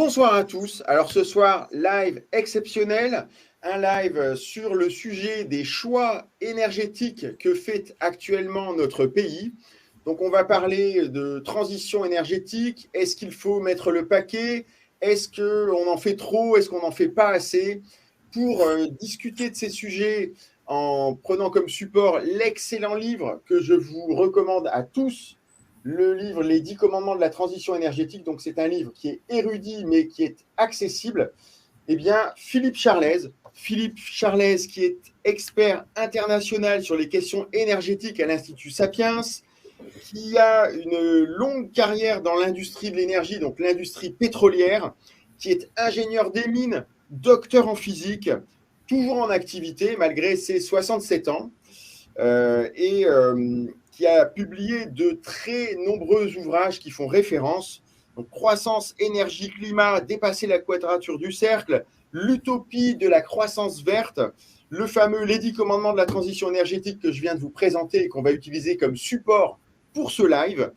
Bonsoir à tous. Alors ce soir, live exceptionnel, un live sur le sujet des choix énergétiques que fait actuellement notre pays. Donc on va parler de transition énergétique. Est-ce qu'il faut mettre le paquet? Est-ce qu'on en fait trop? Est-ce qu'on n'en fait pas assez? Pour discuter de ces sujets en prenant comme support l'excellent livre que je vous recommande à tous, le livre Les 10 commandements de la transition énergétique. Donc, c'est un livre qui est érudit, mais qui est accessible. Eh bien, Philippe Charlez, qui est expert international sur les questions énergétiques à l'Institut Sapiens, qui a une longue carrière dans l'industrie de l'énergie, donc l'industrie pétrolière, qui est ingénieur des mines, docteur en physique, toujours en activité malgré ses 67 ans, qui a publié de très nombreux ouvrages qui font référence. Donc, croissance, énergie, climat, dépasser la quadrature du cercle, l'utopie de la croissance verte, le fameux les 10 commandements de la transition énergétique que je viens de vous présenter et qu'on va utiliser comme support pour ce live,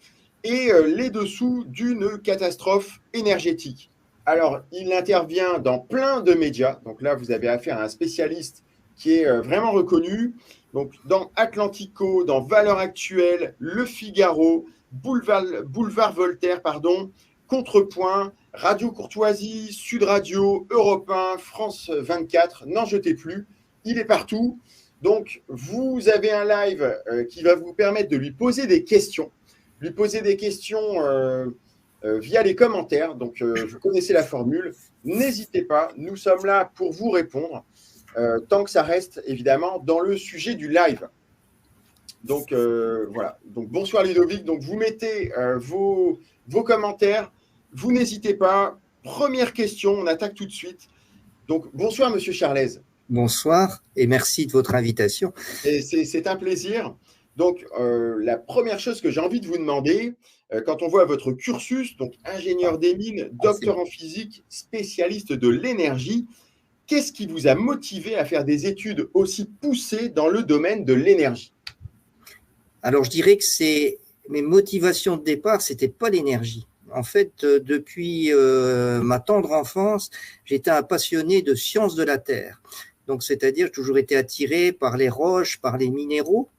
et les dessous d'une catastrophe énergétique. Alors, il intervient dans plein de médias. Donc là, vous avez affaire à un spécialiste qui est vraiment reconnu. Donc, dans Atlantico, dans Valeurs Actuelles, Le Figaro, Boulevard Voltaire, Contrepoint, Radio Courtoisie, Sud Radio, Europe 1, France 24, n'en jetez plus, il est partout. Donc, vous avez un live qui va vous permettre de lui poser des questions, via les commentaires. Donc, vous connaissez la formule. N'hésitez pas, nous sommes là pour vous répondre. Tant que ça reste évidemment dans le sujet du live. Donc voilà. Donc bonsoir Ludovic. Donc vous mettez vos commentaires. Vous n'hésitez pas. Première question, on attaque tout de suite. Donc bonsoir Monsieur Charlez. Bonsoir et merci de votre invitation. C'est un plaisir. Donc la première chose que j'ai envie de vous demander, quand on voit votre cursus, donc ingénieur des mines, docteur en physique, spécialiste de l'énergie, qu'est-ce qui vous a motivé à faire des études aussi poussées dans le domaine de l'énergie? Alors, je dirais que mes motivations de départ, c'était pas l'énergie. En fait, depuis ma tendre enfance, j'étais un passionné de sciences de la Terre. Donc, c'est-à-dire, j'ai toujours été attiré par les roches, par les minéraux.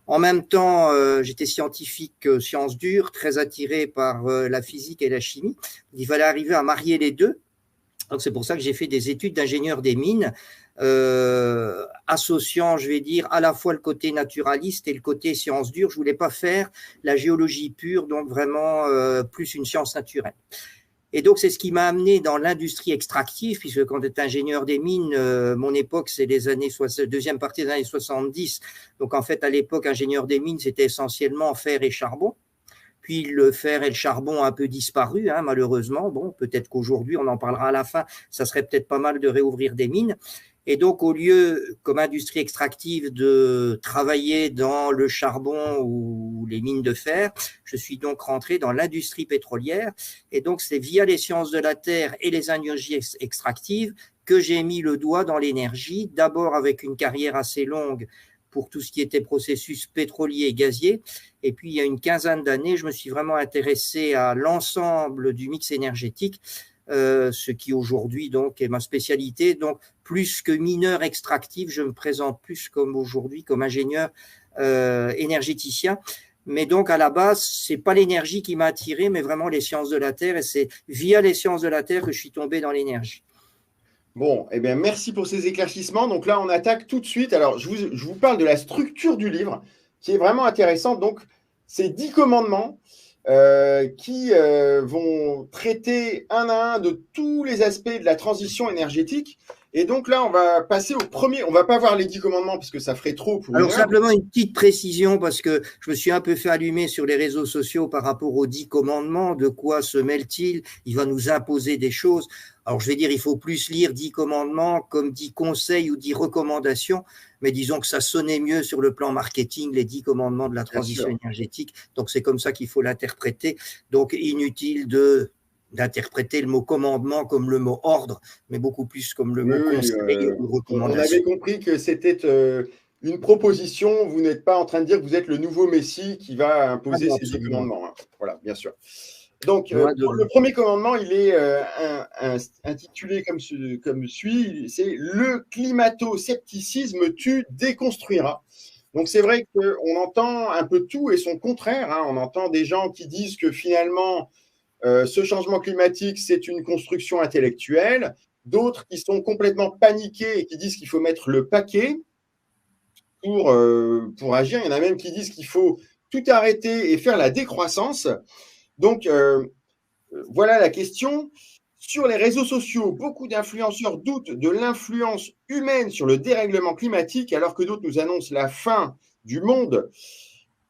En même temps, j'étais scientifique sciences dures, très attiré par la physique et la chimie. Il fallait arriver à marier les deux. Donc, c'est pour ça que j'ai fait des études d'ingénieur des mines, associant, je vais dire, à la fois le côté naturaliste et le côté sciences dures. Je voulais pas faire la géologie pure, donc vraiment plus une science naturelle. Et donc, c'est ce qui m'a amené dans l'industrie extractive, puisque quand j'étais ingénieur des mines, mon époque, c'est les années deuxième partie des années 70. Donc, en fait, à l'époque, ingénieur des mines, c'était essentiellement fer et charbon. Puis le fer et le charbon ont un peu disparu, malheureusement. Bon, peut-être qu'aujourd'hui, on en parlera à la fin, ça serait peut-être pas mal de réouvrir des mines. Et donc, au lieu, comme industrie extractive, de travailler dans le charbon ou les mines de fer, je suis donc rentré dans l'industrie pétrolière. Et donc, c'est via les sciences de la Terre et les énergies extractives que j'ai mis le doigt dans l'énergie, d'abord avec une carrière assez longue pour tout ce qui était processus pétrolier et gazier. Et puis, il y a une quinzaine d'années, je me suis vraiment intéressé à l'ensemble du mix énergétique, ce qui aujourd'hui donc est ma spécialité. Donc, plus que mineur extractif, je me présente plus comme aujourd'hui comme ingénieur énergéticien. Mais donc, à la base, c'est pas l'énergie qui m'a attiré, mais vraiment les sciences de la Terre. Et c'est via les sciences de la Terre que je suis tombé dans l'énergie. Bon, eh bien, merci pour ces éclaircissements. Donc là, on attaque tout de suite. Alors, je vous parle de la structure du livre, qui est vraiment intéressante. Donc, c'est 10 commandements qui vont traiter un à un de tous les aspects de la transition énergétique. Et donc là, on va passer au premier. On ne va pas voir les 10 commandements parce que ça ferait trop pour Alors, une heure. simplement une petite précision, parce que je me suis un peu fait allumer sur les réseaux sociaux par rapport aux 10 commandements. De quoi se mêle-t-il? Il va nous imposer des choses. Alors, je vais dire, il faut plus lire 10 commandements comme 10 conseils ou 10 recommandations, mais disons que ça sonnait mieux sur le plan marketing, les 10 commandements de la transition énergétique. Donc, c'est comme ça qu'il faut l'interpréter. Donc, inutile d'interpréter le mot commandement comme le mot ordre, mais beaucoup plus comme le mot conseil ou recommandation. On avait compris que c'était une proposition. Vous n'êtes pas en train de dire que vous êtes le nouveau Messie qui va imposer ces 10 commandements. Voilà, bien sûr. Donc, Loin de le premier commandement, il est intitulé comme suit, c'est « Le climato-scepticisme tu déconstruiras ». Donc, c'est vrai qu'on entend un peu tout et son contraire, hein. On entend des gens qui disent que finalement, ce changement climatique, c'est une construction intellectuelle, d'autres qui sont complètement paniqués et qui disent qu'il faut mettre le paquet pour agir. Il y en a même qui disent qu'il faut tout arrêter et faire la décroissance. Donc, voilà la question. Sur les réseaux sociaux, beaucoup d'influenceurs doutent de l'influence humaine sur le dérèglement climatique, alors que d'autres nous annoncent la fin du monde.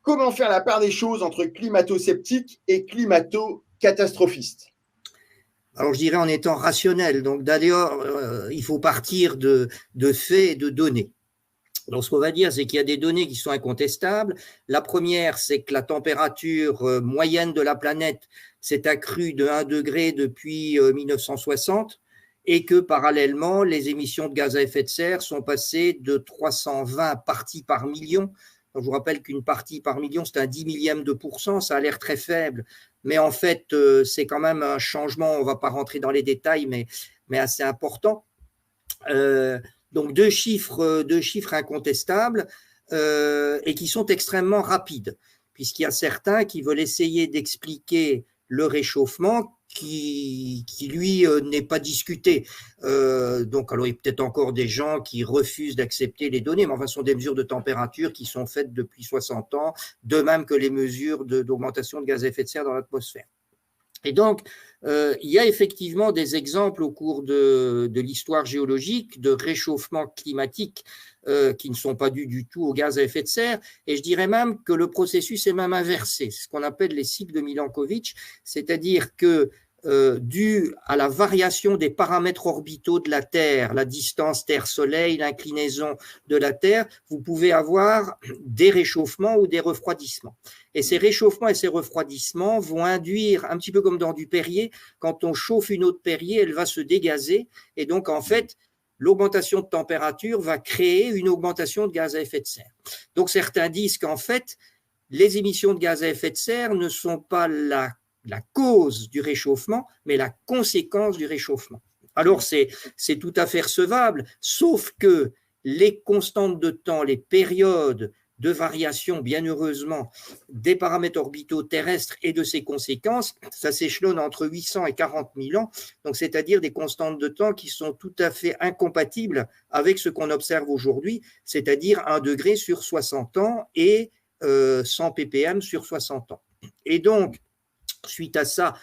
Comment faire la part des choses entre climato-sceptiques et climato-catastrophistes? Alors, je dirais en étant rationnel. Donc, d'ailleurs, il faut partir de faits et de données. Donc, ce qu'on va dire, c'est qu'il y a des données qui sont incontestables. La première, c'est que la température moyenne de la planète s'est accrue de 1 degré depuis 1960 et que parallèlement, les émissions de gaz à effet de serre sont passées de 320 parties par million. Donc, je vous rappelle qu'une partie par million, c'est un 10 millième de %, ça a l'air très faible, mais en fait, c'est quand même un changement, on ne va pas rentrer dans les détails, mais assez important. Donc deux chiffres incontestables et qui sont extrêmement rapides, puisqu'il y a certains qui veulent essayer d'expliquer le réchauffement qui lui n'est pas discuté. Donc alors il y a peut-être encore des gens qui refusent d'accepter les données, mais enfin ce sont des mesures de température qui sont faites depuis 60 ans, de même que les mesures d'augmentation de gaz à effet de serre dans l'atmosphère. Et donc, il y a effectivement des exemples au cours de l'histoire géologique de réchauffement climatique qui ne sont pas dus du tout au gaz à effet de serre. Et je dirais même que le processus est même inversé. C'est ce qu'on appelle les cycles de Milankovitch, c'est-à-dire que dû à la variation des paramètres orbitaux de la Terre, la distance Terre-Soleil, l'inclinaison de la Terre, vous pouvez avoir des réchauffements ou des refroidissements. Et ces réchauffements et ces refroidissements vont induire, un petit peu comme dans du Perrier, quand on chauffe une eau de Perrier, elle va se dégazer. Et donc, en fait, l'augmentation de température va créer une augmentation de gaz à effet de serre. Donc, certains disent qu'en fait, les émissions de gaz à effet de serre ne sont pas la cause du réchauffement, mais la conséquence du réchauffement. Alors, c'est tout à fait recevable, sauf que les constantes de temps, les périodes de variation, bien heureusement, des paramètres orbitaux terrestres et de ses conséquences, ça s'échelonne entre 800 et 40 000 ans, donc c'est-à-dire des constantes de temps qui sont tout à fait incompatibles avec ce qu'on observe aujourd'hui, c'est-à-dire 1 degré sur 60 ans et 100 ppm sur 60 ans. Et donc, suite à ça,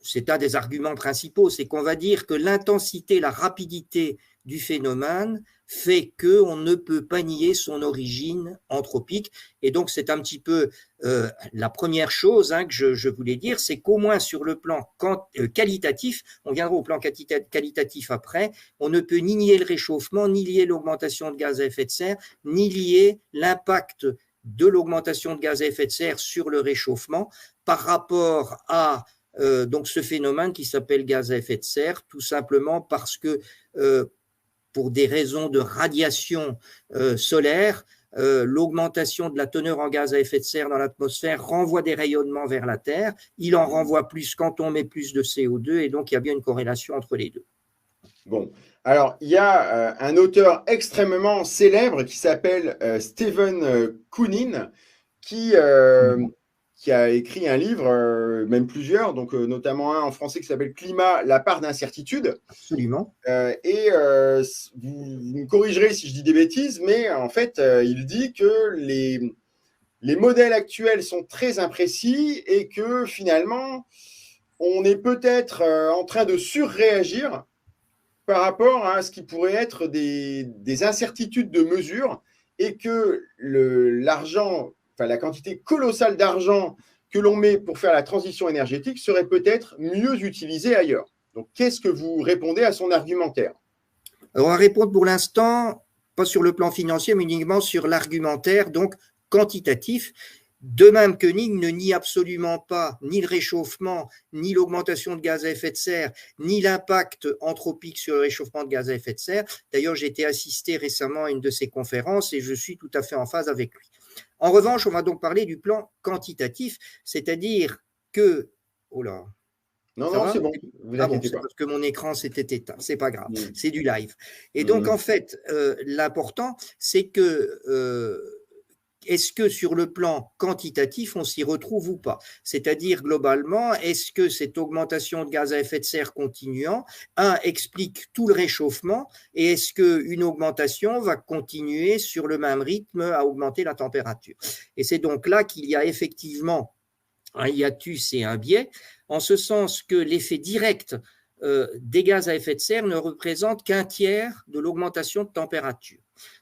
c'est un des arguments principaux, c'est qu'on va dire que l'intensité, la rapidité du phénomène fait qu'on ne peut pas nier son origine anthropique. Et donc, c'est un petit peu la première chose que je voulais dire, c'est qu'au moins sur le plan qualitatif, on viendra au plan qualitatif après, on ne peut ni nier le réchauffement, ni lier l'augmentation de gaz à effet de serre, ni lier l'impact de l'augmentation de gaz à effet de serre sur le réchauffement par rapport à donc ce phénomène qui s'appelle gaz à effet de serre, tout simplement parce que pour des raisons de radiation solaire, l'augmentation de la teneur en gaz à effet de serre dans l'atmosphère renvoie des rayonnements vers la Terre. Il en renvoie plus quand on met plus de CO2 et donc il y a bien une corrélation entre les deux. Bon, alors il y a un auteur extrêmement célèbre qui s'appelle Stephen Koonin qui a écrit un livre, même plusieurs, donc notamment un en français qui s'appelle Climat, la part d'incertitude. Absolument. Vous me corrigerez si je dis des bêtises, mais en fait, il dit que les modèles actuels sont très imprécis et que finalement, on est peut-être en train de surréagir par rapport à ce qui pourrait être des incertitudes de mesure et que l'argent, enfin la quantité colossale d'argent que l'on met pour faire la transition énergétique serait peut-être mieux utilisée ailleurs. Donc, qu'est-ce que vous répondez à son argumentaire? Alors, on va répondre pour l'instant, pas sur le plan financier, mais uniquement sur l'argumentaire, donc quantitatif. De même que Ning ne nie absolument pas ni le réchauffement, ni l'augmentation de gaz à effet de serre, ni l'impact anthropique sur le réchauffement de gaz à effet de serre. D'ailleurs, j'ai été assisté récemment à une de ses conférences et je suis tout à fait en phase avec lui. En revanche, on va donc parler du plan quantitatif, c'est-à-dire que Oh là. Non, Ça non, va? c'est bon, vous Ah bon, inquiétez c'est pas. parce que mon écran s'était éteint. C'est pas grave, Mm. c'est du live. Et donc, Mm. en fait, l'important, c'est que est-ce que sur le plan quantitatif, on s'y retrouve ou pas? C'est-à-dire, globalement, est-ce que cette augmentation de gaz à effet de serre continuant, explique tout le réchauffement, et est-ce qu'une augmentation va continuer sur le même rythme à augmenter la température? Et c'est donc là qu'il y a effectivement un hiatus et un biais, en ce sens que l'effet direct des gaz à effet de serre ne représente qu'un tiers de l'augmentation de température.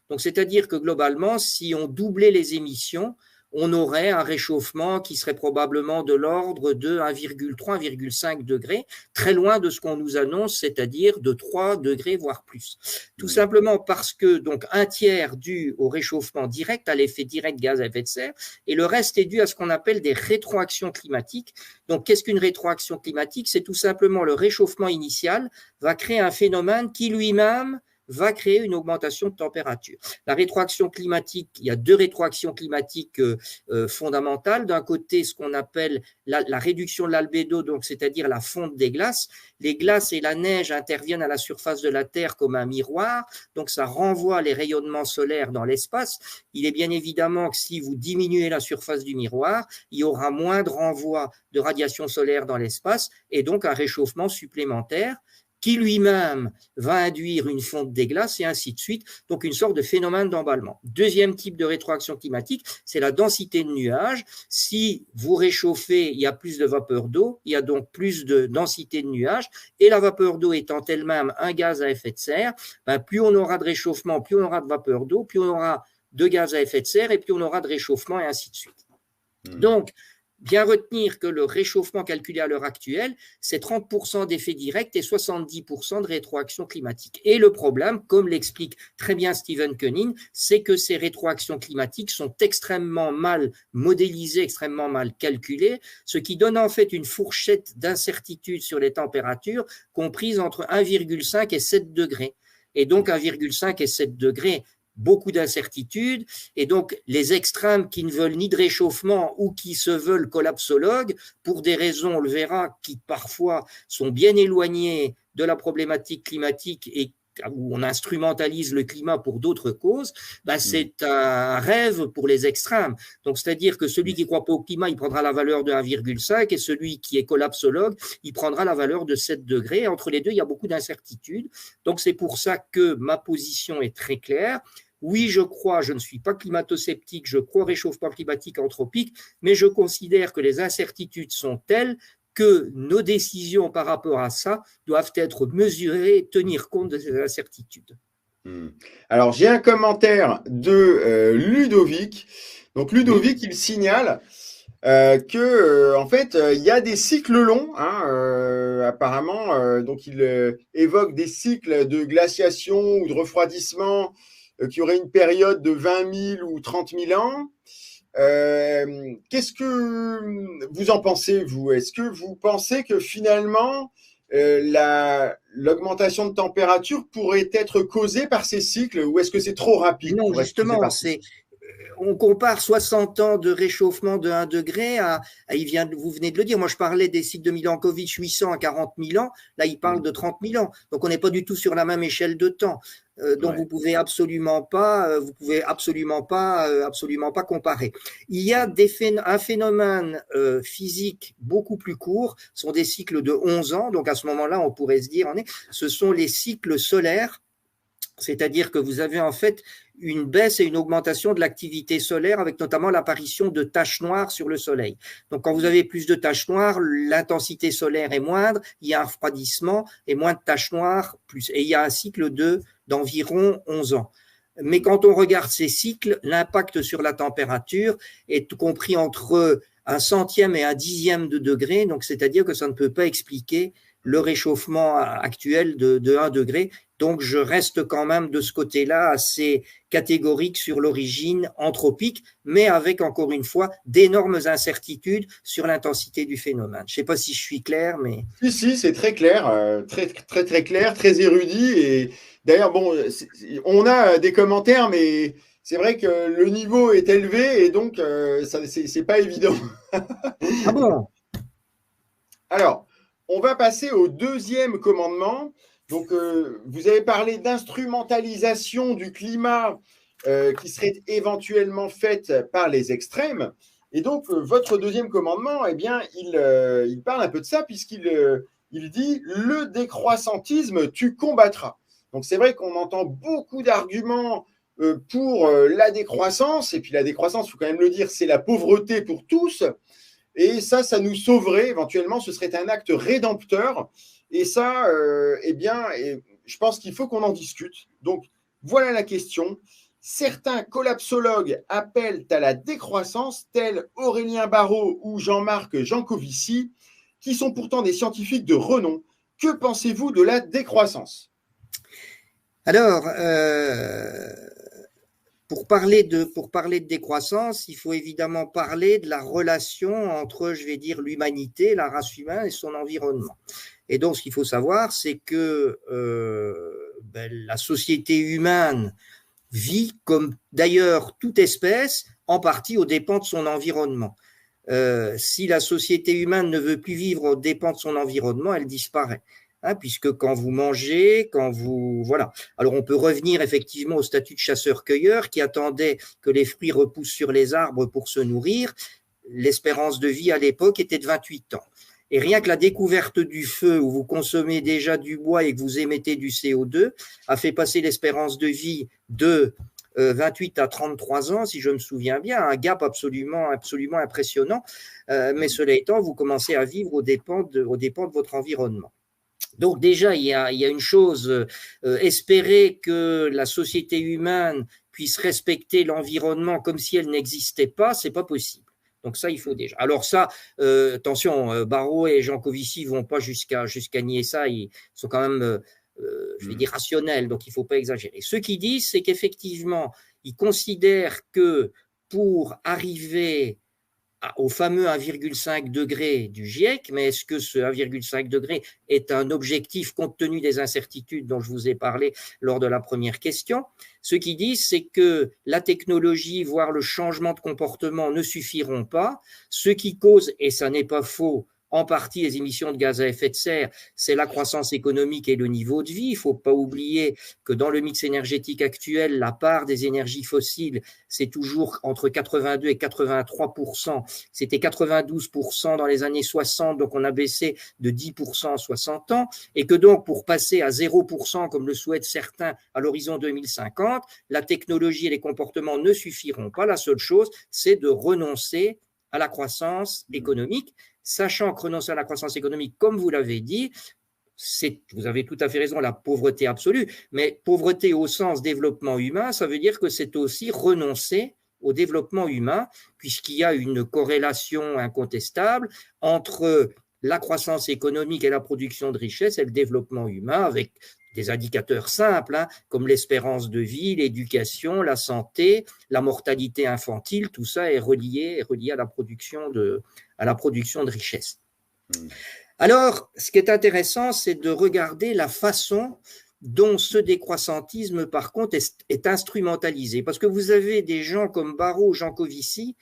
Donc, c'est-à-dire que globalement, si on doublait les émissions, on aurait un réchauffement qui serait probablement de l'ordre de 1,3, 1,5 degrés, très loin de ce qu'on nous annonce, c'est-à-dire de 3 degrés, voire plus. Tout simplement parce que donc un tiers dû au réchauffement direct, à l'effet direct gaz à effet de serre, et le reste est dû à ce qu'on appelle des rétroactions climatiques. Donc, qu'est-ce qu'une rétroaction climatique? C'est tout simplement le réchauffement initial va créer un phénomène qui lui-même va créer une augmentation de température. La rétroaction climatique, il y a deux rétroactions climatiques fondamentales. D'un côté, ce qu'on appelle la réduction de l'albédo, donc c'est-à-dire la fonte des glaces. Les glaces et la neige interviennent à la surface de la Terre comme un miroir, donc ça renvoie les rayonnements solaires dans l'espace. Il est bien évidemment que si vous diminuez la surface du miroir, il y aura moins de renvoi de radiation solaire dans l'espace et donc un réchauffement supplémentaire qui lui-même va induire une fonte des glaces et ainsi de suite, donc une sorte de phénomène d'emballement. Deuxième type de rétroaction climatique, c'est la densité de nuages. Si vous réchauffez, il y a plus de vapeur d'eau, il y a donc plus de densité de nuages, et la vapeur d'eau étant elle-même un gaz à effet de serre, plus on aura de réchauffement, plus on aura de vapeur d'eau, plus on aura de gaz à effet de serre, et plus on aura de réchauffement, et ainsi de suite. Donc, bien retenir que le réchauffement calculé à l'heure actuelle, c'est 30% d'effet direct et 70% de rétroaction climatique. Et le problème, comme l'explique très bien Stephen Keenan, c'est que ces rétroactions climatiques sont extrêmement mal modélisées, extrêmement mal calculées, ce qui donne en fait une fourchette d'incertitude sur les températures comprise entre 1,5 et 7 degrés. Et donc 1,5 et 7 degrés, beaucoup d'incertitudes, et donc les extrêmes qui ne veulent ni de réchauffement ou qui se veulent collapsologues, pour des raisons, on le verra, qui parfois sont bien éloignées de la problématique climatique et où on instrumentalise le climat pour d'autres causes, c'est un rêve pour les extrêmes. Donc, c'est-à-dire que celui qui ne croit pas au climat, il prendra la valeur de 1,5 et celui qui est collapsologue, il prendra la valeur de 7 degrés. Entre les deux, il y a beaucoup d'incertitudes. Donc, c'est pour ça que ma position est très claire. Oui, je ne suis pas climato-sceptique, je crois au réchauffement climatique anthropique, mais je considère que les incertitudes sont telles que nos décisions par rapport à ça doivent être mesurées et tenir compte de ces incertitudes. Alors, j'ai un commentaire de Ludovic. Donc, Ludovic, il signale que en fait, il y a des cycles longs, apparemment. Donc, il évoque des cycles de glaciation ou de refroidissement qui auraient une période de 20 000 ou 30 000 ans. Qu'est-ce que vous en pensez, vous? Est-ce que vous pensez que finalement, l'augmentation de température pourrait être causée par ces cycles ou est-ce que c'est trop rapide Non, pour être causé justement, par ces cycles? on compare 60 ans de réchauffement de 1 degré vous venez de le dire, moi je parlais des cycles de Milankovitch 800 à 40 000 ans, là il parle de 30 000 ans, donc on n'est pas du tout sur la même échelle de temps. Donc Ouais. vous pouvez absolument pas comparer. Il y a un phénomène physique beaucoup plus court, ce sont des cycles de 11 ans, donc à ce moment-là on pourrait se dire, ce sont les cycles solaires. C'est-à-dire que vous avez en fait une baisse et une augmentation de l'activité solaire avec notamment l'apparition de taches noires sur le soleil. Donc quand vous avez plus de taches noires, l'intensité solaire est moindre, il y a un refroidissement et moins de taches noires, plus. Et il y a un cycle d'environ 11 ans. Mais quand on regarde ces cycles, l'impact sur la température est compris entre un centième et un dixième de degré, donc c'est-à-dire que ça ne peut pas expliquer le réchauffement actuel de 1 degré. Donc, je reste quand même de ce côté-là assez catégorique sur l'origine anthropique, mais avec, encore une fois, d'énormes incertitudes sur l'intensité du phénomène. Je ne sais pas si je suis clair, mais… Si, c'est très clair, très, très, très clair, très érudit. Et d'ailleurs, bon, on a des commentaires, mais c'est vrai que le niveau est élevé et donc, c'est pas évident. Ah bon? Alors, on va passer au deuxième commandement. Donc, vous avez parlé d'instrumentalisation du climat qui serait éventuellement faite par les extrêmes. Et donc, votre deuxième commandement, eh bien, il parle un peu de ça puisqu'il dit « le décroissantisme, tu combattras ». Donc, c'est vrai qu'on entend beaucoup d'arguments pour la décroissance. Et puis, la décroissance, il faut quand même le dire, c'est la pauvreté pour tous. Et ça nous sauverait éventuellement, ce serait un acte rédempteur. Et ça, eh bien, je pense qu'il faut qu'on en discute. Donc, voilà la question. Certains collapsologues appellent à la décroissance, tels Aurélien Barraud ou Jean-Marc Jancovici, qui sont pourtant des scientifiques de renom. Que pensez-vous de la décroissance? Alors, pour parler de décroissance, il faut évidemment parler de la relation entre, je vais dire, l'humanité, la race humaine et son environnement. Et donc, ce qu'il faut savoir, c'est que la société humaine vit, comme d'ailleurs toute espèce, en partie aux dépens de son environnement. Si la société humaine ne veut plus vivre aux dépens de son environnement, elle disparaît. Puisque quand vous mangez, voilà. Alors on peut revenir effectivement au statut de chasseur-cueilleur qui attendait que les fruits repoussent sur les arbres pour se nourrir. L'espérance de vie à l'époque était de 28 ans. Et rien que la découverte du feu, où vous consommez déjà du bois et que vous émettez du CO2, a fait passer l'espérance de vie de 28 à 33 ans, si je me souviens bien, un gap absolument impressionnant. Mais cela étant, vous commencez à vivre aux dépens de votre environnement. Donc déjà, il y a une chose, espérer que la société humaine puisse respecter l'environnement comme si elle n'existait pas, c'est pas possible. Donc ça, il faut déjà. Alors ça, attention, Barraud et Jancovici vont pas jusqu'à nier ça, ils sont quand même, je vais dire, rationnels, donc il faut pas exagérer. Ce qu'ils disent, c'est qu'effectivement, ils considèrent que pour arriver au fameux 1,5 degré du GIEC, mais est-ce que ce 1,5 degré est un objectif compte tenu des incertitudes dont je vous ai parlé lors de la première question? Ce qu'ils disent, c'est que la technologie, voire le changement de comportement ne suffiront pas. Ce qui cause, et ça n'est pas faux, en partie les émissions de gaz à effet de serre, c'est la croissance économique et le niveau de vie. Il ne faut pas oublier que dans le mix énergétique actuel, la part des énergies fossiles, c'est toujours entre 82 et 83%. C'était 92% dans les années 60, donc on a baissé de 10% en 60 ans, et que donc pour passer à 0%, comme le souhaitent certains à l'horizon 2050, la technologie et les comportements ne suffiront pas. La seule chose, c'est de renoncer à la croissance économique, sachant que renoncer à la croissance économique, comme vous l'avez dit, vous avez tout à fait raison, la pauvreté absolue, mais pauvreté au sens développement humain, ça veut dire que c'est aussi renoncer au développement humain, puisqu'il y a une corrélation incontestable entre la croissance économique et la production de richesse et le développement humain, avec des indicateurs simples, comme l'espérance de vie, l'éducation, la santé, la mortalité infantile, tout ça est relié à la production de richesse. Alors, ce qui est intéressant, c'est de regarder la façon dont ce décroissantisme, par contre, est instrumentalisé. Parce que vous avez des gens comme Barraud, Jancovici,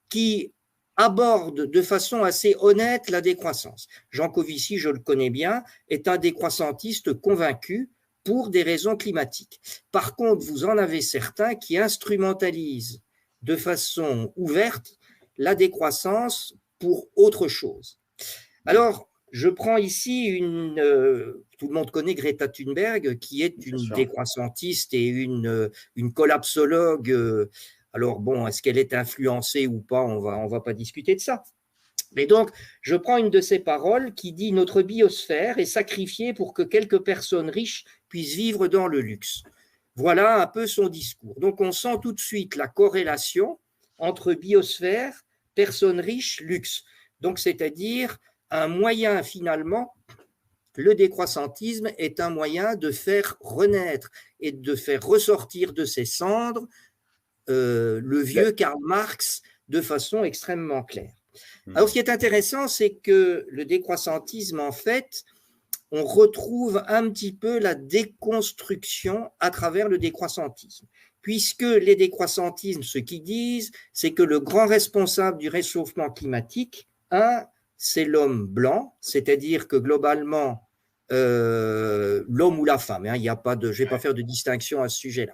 qui abordent de façon assez honnête la décroissance. Jancovici, je le connais bien, est un décroissantiste convaincu pour des raisons climatiques. Par contre, vous en avez certains qui instrumentalisent de façon ouverte la décroissance pour autre chose. Alors, je prends ici tout le monde connaît Greta Thunberg, qui est une décroissantiste et une collapsologue. Alors bon, est-ce qu'elle est influencée ou pas? On va pas discuter de ça. Mais donc, je prends une de ses paroles qui dit « Notre biosphère est sacrifiée pour que quelques personnes riches puissent vivre dans le luxe ». Voilà un peu son discours. Donc, on sent tout de suite la corrélation entre biosphère, personnes riches, luxe. Donc, c'est-à-dire un moyen finalement, le décroissantisme est un moyen de faire renaître et de faire ressortir de ses cendres le vieux Karl Marx de façon extrêmement claire. Alors, ce qui est intéressant, c'est que le décroissantisme, en fait, on retrouve un petit peu la déconstruction à travers le décroissantisme. Puisque les décroissantismes, ce qu'ils disent, c'est que le grand responsable du réchauffement climatique, c'est l'homme blanc, c'est-à-dire que globalement, l'homme ou la femme, hein, il y a pas de, je ne vais pas faire de distinction à ce sujet-là.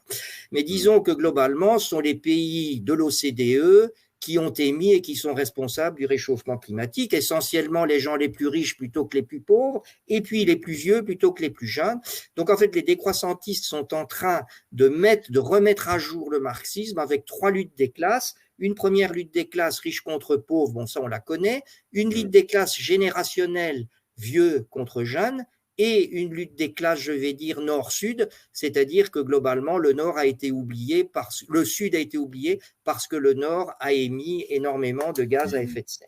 Mais disons que globalement, ce sont les pays de l'OCDE qui ont émis et qui sont responsables du réchauffement climatique, essentiellement les gens les plus riches plutôt que les plus pauvres, et puis les plus vieux plutôt que les plus jeunes. Donc en fait, les décroissantistes sont en train de remettre à jour le marxisme avec 3 luttes des classes. Une première lutte des classes, riches contre pauvres, bon ça on la connaît, une lutte des classes générationnelles, vieux contre jeunes, et une lutte des classes, je vais dire, nord-sud, c'est-à-dire que globalement, le nord a été oublié, le sud a été oublié parce que le nord a émis énormément de gaz à effet de serre.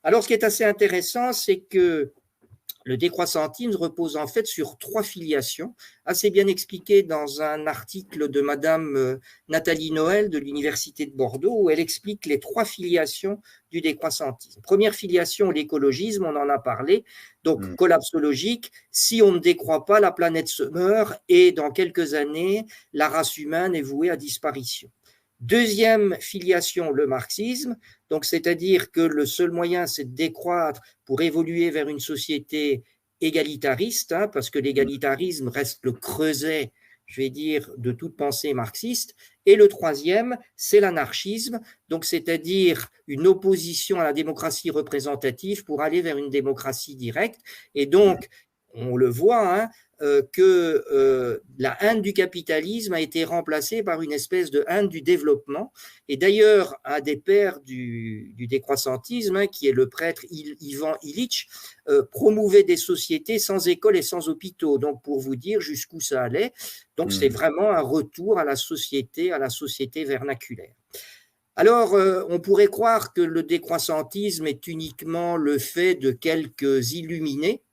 Alors, ce qui est assez intéressant, c'est que le décroissantisme repose en fait sur 3 filiations, assez bien expliquées dans un article de Madame Nathalie Noël de l'Université de Bordeaux, où elle explique les 3 filiations du décroissantisme. Première filiation, l'écologisme, on en a parlé, donc collapsologique, si on ne décroît pas, la planète se meurt et dans quelques années, la race humaine est vouée à disparition. Deuxième filiation, le marxisme, donc c'est-à-dire que le seul moyen, c'est de décroître pour évoluer vers une société égalitariste, hein, parce que l'égalitarisme reste le creuset, je vais dire, de toute pensée marxiste. Et le troisième, c'est l'anarchisme, donc c'est-à-dire une opposition à la démocratie représentative pour aller vers une démocratie directe. Et donc, on le voit, hein, que la haine du capitalisme a été remplacée par une espèce de haine du développement. Et d'ailleurs, un des pères du décroissantisme, hein, qui est le prêtre Ivan Illich, promouvait des sociétés sans école et sans hôpitaux. Donc, pour vous dire jusqu'où ça allait, donc c'est vraiment un retour à la société vernaculaire. Alors, on pourrait croire que le décroissantisme est uniquement le fait de quelques illuminés.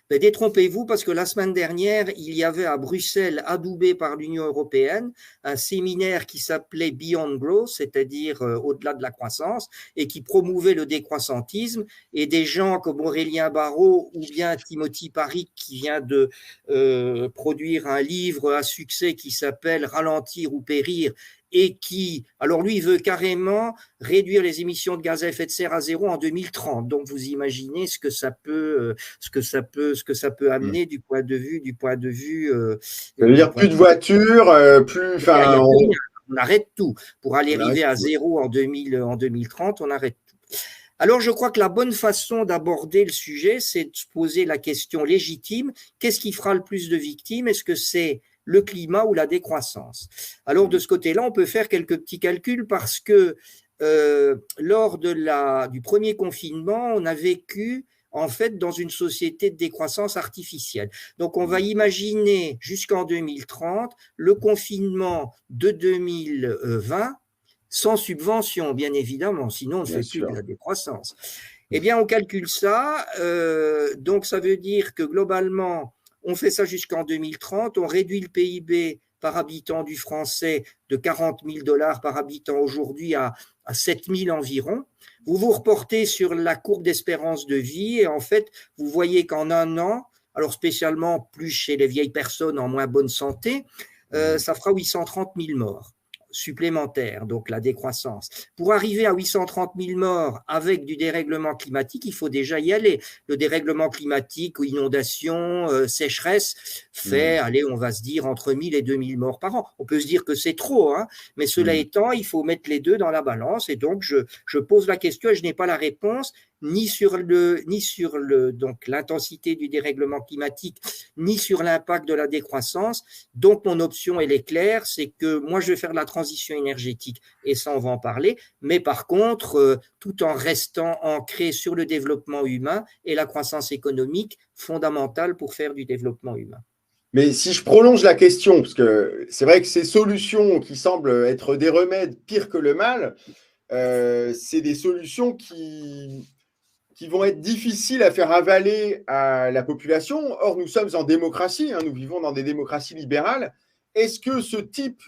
Mais détrompez-vous, parce que la semaine dernière, il y avait à Bruxelles, adoubé par l'Union européenne, un séminaire qui s'appelait Beyond Growth, c'est-à-dire au-delà de la croissance, et qui promouvait le décroissantisme, et des gens comme Aurélien Barraud ou bien Timothy Parry, qui vient de produire un livre à succès qui s'appelle Ralentir ou périr, et qui, alors lui, il veut carrément réduire les émissions de gaz à effet de serre à 0 en 2030. Donc, vous imaginez ce que ça peut amener du point de vue. Ça veut dire plus de voitures, plus. Enfin, on arrête tout. Pour aller arriver à 0 en 2030, on arrête tout. Alors, je crois que la bonne façon d'aborder le sujet, c'est de se poser la question légitime, qu'est-ce qui fera le plus de victimes? Est-ce que c'est le climat ou la décroissance? Alors, de ce côté-là, on peut faire quelques petits calculs parce que lors du premier confinement, on a vécu en fait dans une société de décroissance artificielle. Donc, on va imaginer jusqu'en 2030 le confinement de 2020 sans subvention, bien évidemment, sinon on ne fait plus de la décroissance. Eh bien, on calcule ça, donc ça veut dire que globalement, on fait ça jusqu'en 2030, on réduit le PIB par habitant du français de 40 000 $ par habitant aujourd'hui à 7 000 environ. Vous vous reportez sur la courbe d'espérance de vie et en fait, vous voyez qu'en un an, alors spécialement plus chez les vieilles personnes en moins bonne santé, ça fera 830 000 morts supplémentaires, donc la décroissance. Pour arriver à 830 000 morts avec du dérèglement climatique, il faut déjà y aller. Le dérèglement climatique, inondations, sécheresse, fait, allez, on va se dire entre 1 000 et 2 000 morts par an. On peut se dire que c'est trop, hein, mais cela étant, il faut mettre les deux dans la balance. Et donc, je pose la question et je n'ai pas la réponse, ni sur donc l'intensité du dérèglement climatique, ni sur l'impact de la décroissance. Donc, mon option, elle est claire, c'est que moi, je vais faire la transition énergétique, et ça, on va en parler, mais par contre, tout en restant ancré sur le développement humain et la croissance économique fondamentale pour faire du développement humain. Mais si je prolonge la question, parce que c'est vrai que ces solutions qui semblent être des remèdes pires que le mal, c'est des solutions qui vont être difficiles à faire avaler à la population. Or, nous sommes en démocratie, hein, nous vivons dans des démocraties libérales. Est-ce que ce type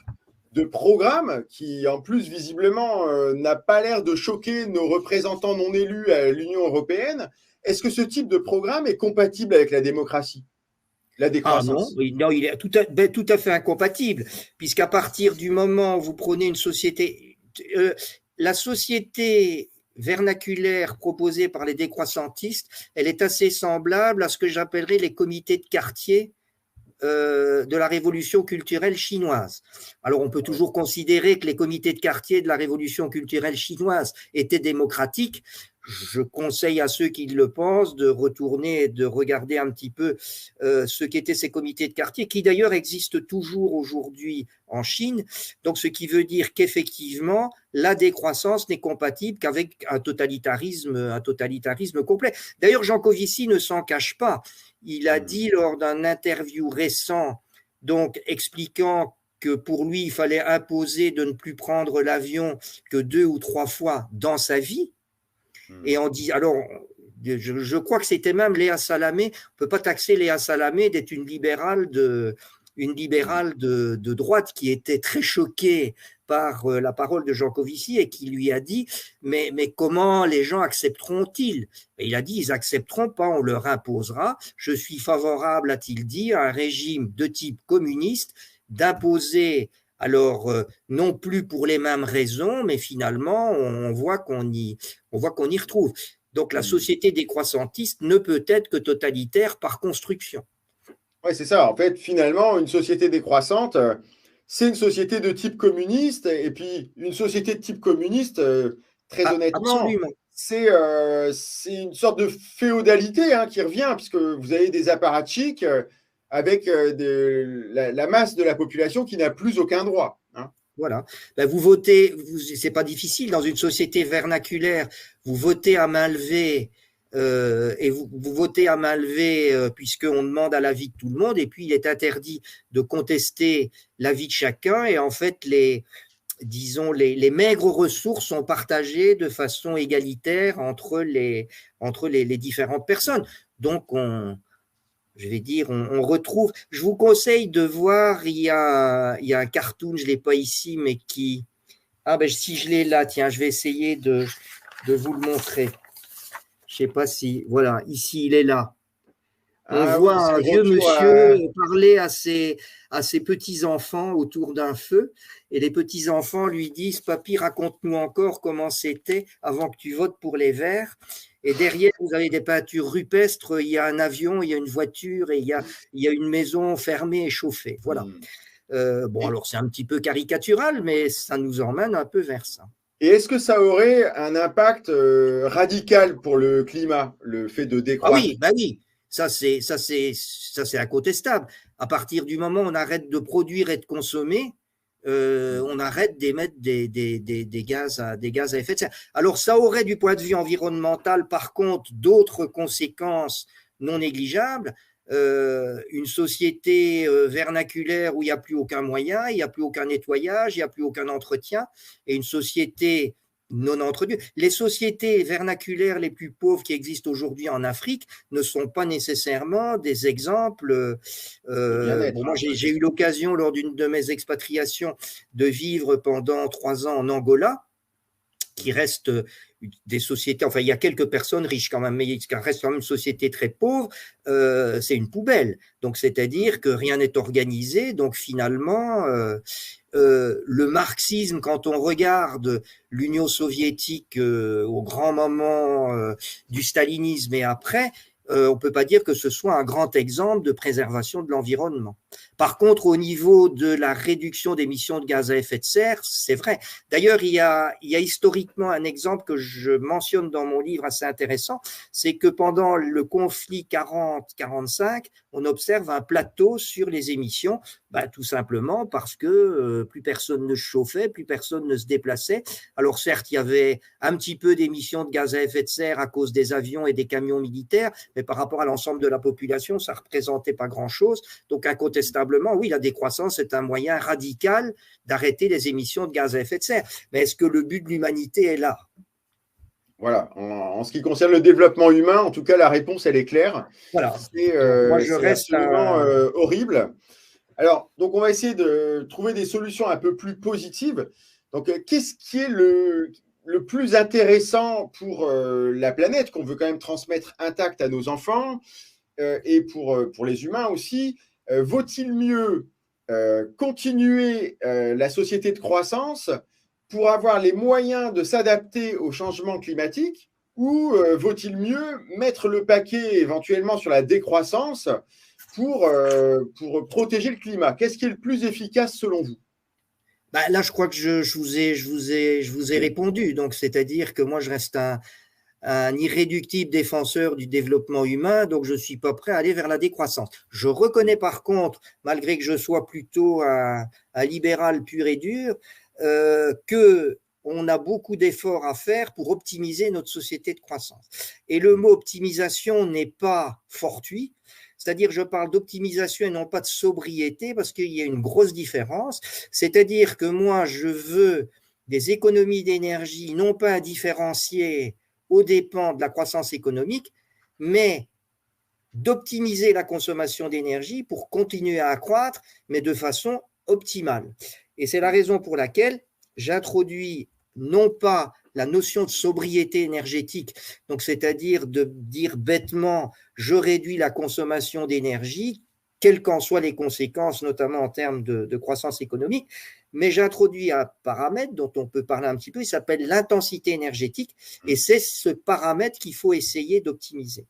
de programme, qui en plus visiblement n'a pas l'air de choquer nos représentants non élus à l'Union européenne, est-ce que ce type de programme est compatible avec la démocratie, la décroissance? Non, il est tout à fait incompatible, puisqu'à partir du moment où vous prenez une société, la société vernaculaire proposée par les décroissantistes, elle est assez semblable à ce que j'appellerais les comités de quartier de la révolution culturelle chinoise. Alors, on peut toujours considérer que les comités de quartier de la révolution culturelle chinoise étaient démocratiques. Je conseille à ceux qui le pensent de retourner et de regarder un petit peu ce qu'étaient ces comités de quartier, qui d'ailleurs existent toujours aujourd'hui en Chine. Donc, ce qui veut dire qu'effectivement, la décroissance n'est compatible qu'avec un totalitarisme complet. D'ailleurs, Jean Covici ne s'en cache pas. Il a dit lors d'un interview récent, donc expliquant que pour lui, il fallait imposer de ne plus prendre l'avion que 2 ou 3 fois dans sa vie. Et on dit, alors, je crois que c'était même Léa Salamé, on ne peut pas taxer Léa Salamé d'être une libérale de droite qui était très choquée par la parole de Jean Covici et qui lui a dit mais comment les gens accepteront-ils? Et il a dit ils accepteront pas, on leur imposera. Je suis favorable, a-t-il dit, à un régime de type communiste, d'imposer alors non plus pour les mêmes raisons, mais finalement on voit qu'on y retrouve. Donc la société décroissantiste ne peut être que totalitaire par construction. Oui, c'est ça. En fait, finalement, une société décroissante, c'est une société de type communiste. Et puis, une société de type communiste, très honnêtement, absolument. C'est une sorte de féodalité qui revient, puisque vous avez des apparatchiks avec la masse de la population qui n'a plus aucun droit. Voilà. Ben vous votez, c'est pas difficile dans une société vernaculaire, vous votez à main levée et vous votez à main levée puisqu'on demande à l'avis de tout le monde et puis il est interdit de contester l'avis de chacun et en fait disons les maigres ressources sont partagées de façon égalitaire entre les différentes personnes. Donc je vais dire, on retrouve. Je vous conseille de voir, il y a un cartoon, je ne l'ai pas ici, mais qui. Ah ben si je l'ai là, tiens, je vais essayer de vous le montrer. Je ne sais pas si. Voilà, ici il est là. On voit un vieux monsieur parler à ses petits-enfants autour d'un feu, et les petits-enfants lui disent « Papy, raconte-nous encore comment c'était avant que tu votes pour les Verts ». Et derrière, vous avez des peintures rupestres, il y a un avion, il y a une voiture, et il y a une maison fermée et chauffée. Voilà. Bon, alors c'est un petit peu caricatural, mais ça nous emmène un peu vers ça. Et est-ce que ça aurait un impact radical pour le climat, le fait de décroître? Ah oui, bah oui. Ça, c'est incontestable. À partir du moment où on arrête de produire et de consommer, on arrête d'émettre des gaz à effet de serre. Alors, ça aurait, du point de vue environnemental, par contre, d'autres conséquences non négligeables. Une société vernaculaire où il n'y a plus aucun moyen, il n'y a plus aucun nettoyage, il n'y a plus aucun entretien, et une société non entretenue. Les sociétés vernaculaires les plus pauvres qui existent aujourd'hui en Afrique ne sont pas nécessairement des exemples. Moi, j'ai eu l'occasion, lors d'une de mes expatriations, de vivre pendant 3 ans en Angola, qui reste des sociétés, enfin il y a quelques personnes riches quand même, mais il reste quand même une société très pauvre, c'est une poubelle. Donc c'est-à-dire que rien n'est organisé, donc finalement le marxisme, quand on regarde l'Union soviétique au grand moment du stalinisme et après, on ne peut pas dire que ce soit un grand exemple de préservation de l'environnement. Par contre, au niveau de la réduction d'émissions de gaz à effet de serre, c'est vrai. D'ailleurs, il y a historiquement un exemple que je mentionne dans mon livre assez intéressant, c'est que pendant le conflit 40-45, on observe un plateau sur les émissions, tout simplement parce que plus personne ne se chauffait, plus personne ne se déplaçait. Alors certes, il y avait un petit peu d'émissions de gaz à effet de serre à cause des avions et des camions militaires, mais par rapport à l'ensemble de la population, ça ne représentait pas grand-chose. Donc incontestablement, oui, la décroissance est un moyen radical d'arrêter les émissions de gaz à effet de serre. Mais est-ce que le but de l'humanité est là? Voilà, en ce qui concerne le développement humain, en tout cas, la réponse, elle est claire. Voilà. C'est absolument horrible. Alors, donc, on va essayer de trouver des solutions un peu plus positives. Donc, qu'est-ce qui est le plus intéressant pour la planète qu'on veut quand même transmettre intacte à nos enfants et pour les humains aussi? Vaut-il mieux continuer la société de croissance pour avoir les moyens de s'adapter au changement climatique ou vaut-il mieux mettre le paquet éventuellement sur la décroissance pour protéger le climat? Qu'est-ce qui est le plus efficace selon vous? Bah, là, je crois que je vous ai répondu. Donc, c'est-à-dire que moi, je reste un irréductible défenseur du développement humain, donc je ne suis pas prêt à aller vers la décroissance. Je reconnais par contre, malgré que je sois plutôt un libéral pur et dur, que on a beaucoup d'efforts à faire pour optimiser notre société de croissance. Et le mot optimisation n'est pas fortuit, c'est-à-dire je parle d'optimisation et non pas de sobriété, parce qu'il y a une grosse différence. C'est-à-dire que moi, je veux des économies d'énergie non pas indifférenciées aux dépens de la croissance économique, mais d'optimiser la consommation d'énergie pour continuer à accroître, mais de façon optimale. Et c'est la raison pour laquelle j'introduis non pas la notion de sobriété énergétique, donc c'est-à-dire de dire bêtement je réduis la consommation d'énergie, quelles qu'en soient les conséquences, notamment en termes de croissance économique, mais j'introduis un paramètre dont on peut parler un petit peu, il s'appelle l'intensité énergétique, et c'est ce paramètre qu'il faut essayer d'optimiser.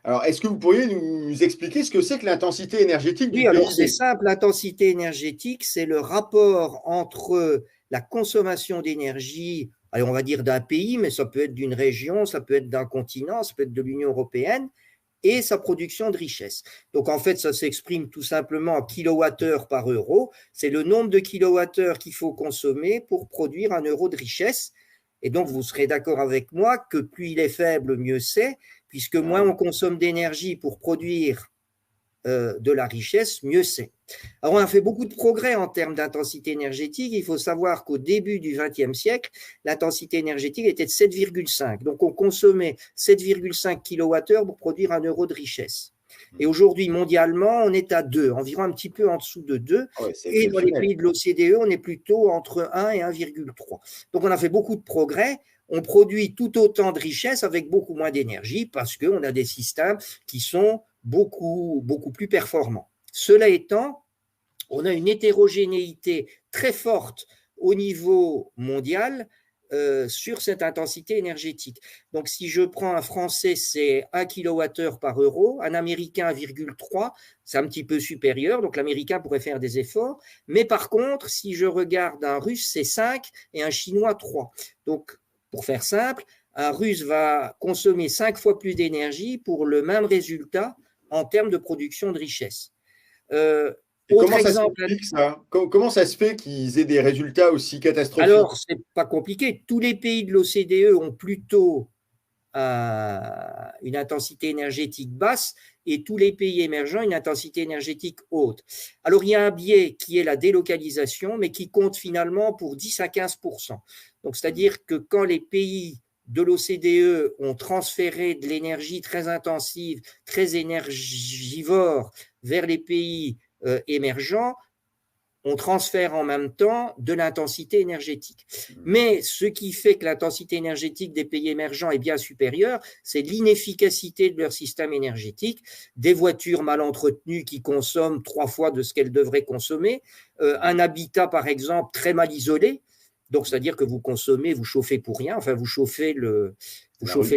Alors, est-ce que vous pourriez nous expliquer ce que c'est que l'intensité énergétique du Oui, alors c'est PIB? simple, l'intensité énergétique, c'est le rapport entre la consommation d'énergie, allez, on va dire d'un pays, mais ça peut être d'une région, ça peut être d'un continent, ça peut être de l'Union européenne, et sa production de richesse. Donc en fait, ça s'exprime tout simplement en kilowattheure par euro. C'est le nombre de kilowattheures qu'il faut consommer pour produire un euro de richesse. Et donc vous serez d'accord avec moi que plus il est faible, mieux c'est, puisque moins on consomme d'énergie pour produire de la richesse, mieux c'est. Alors, on a fait beaucoup de progrès en termes d'intensité énergétique. Il faut savoir qu'au début du XXe siècle, l'intensité énergétique était de 7,5. Donc, on consommait 7,5 kWh pour produire un euro de richesse. Et aujourd'hui, mondialement, on est à 2, environ un petit peu en dessous de 2. Oh ouais, Et dans les pays de l'OCDE, on est plutôt entre 1 et 1,3. Donc, on a fait beaucoup de progrès. On produit tout autant de richesse avec beaucoup moins d'énergie parce qu'on a des systèmes qui sont beaucoup plus performants. Cela étant, on a une hétérogénéité très forte au niveau mondial sur cette intensité énergétique. Donc, si je prends un Français, c'est 1 kWh par euro, un Américain 1,3, c'est un petit peu supérieur, donc l'Américain pourrait faire des efforts. Mais par contre, si je regarde un Russe, c'est 5 et un Chinois 3. Donc, pour faire simple, un Russe va consommer 5 fois plus d'énergie pour le même résultat en termes de production de richesse. Et comment ça s'explique ça? Comment ça se fait qu'ils aient des résultats aussi catastrophiques? Alors, ce n'est pas compliqué. Tous les pays de l'OCDE ont plutôt une intensité énergétique basse et tous les pays émergents une intensité énergétique haute. Alors, il y a un biais qui est la délocalisation, mais qui compte finalement pour 10 à 15%. Donc, c'est-à-dire que quand les pays de l'OCDE ont transféré de l'énergie très intensive, très énergivore vers les pays émergents, on transfère en même temps de l'intensité énergétique. Mais ce qui fait que l'intensité énergétique des pays émergents est bien supérieure, c'est l'inefficacité de leur système énergétique, des voitures mal entretenues qui consomment 3 fois de ce qu'elles devraient consommer, un habitat par exemple très mal isolé, donc c'est-à-dire que vous consommez, vous chauffez pour rien, enfin vous chauffez le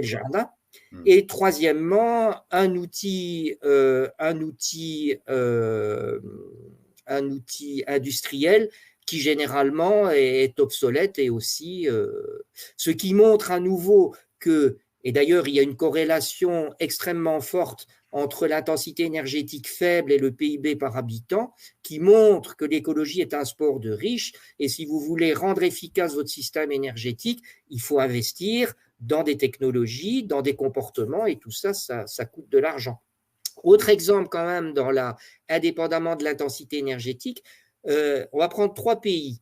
jardin. Et troisièmement, un outil industriel qui généralement est obsolète et aussi ce qui montre à nouveau que, et d'ailleurs il y a une corrélation extrêmement forte entre l'intensité énergétique faible et le PIB par habitant, qui montre que l'écologie est un sport de riches, et si vous voulez rendre efficace votre système énergétique, il faut investir dans des technologies, dans des comportements, et tout ça, ça coûte de l'argent. Autre exemple quand même, indépendamment de l'intensité énergétique, on va prendre 3 pays,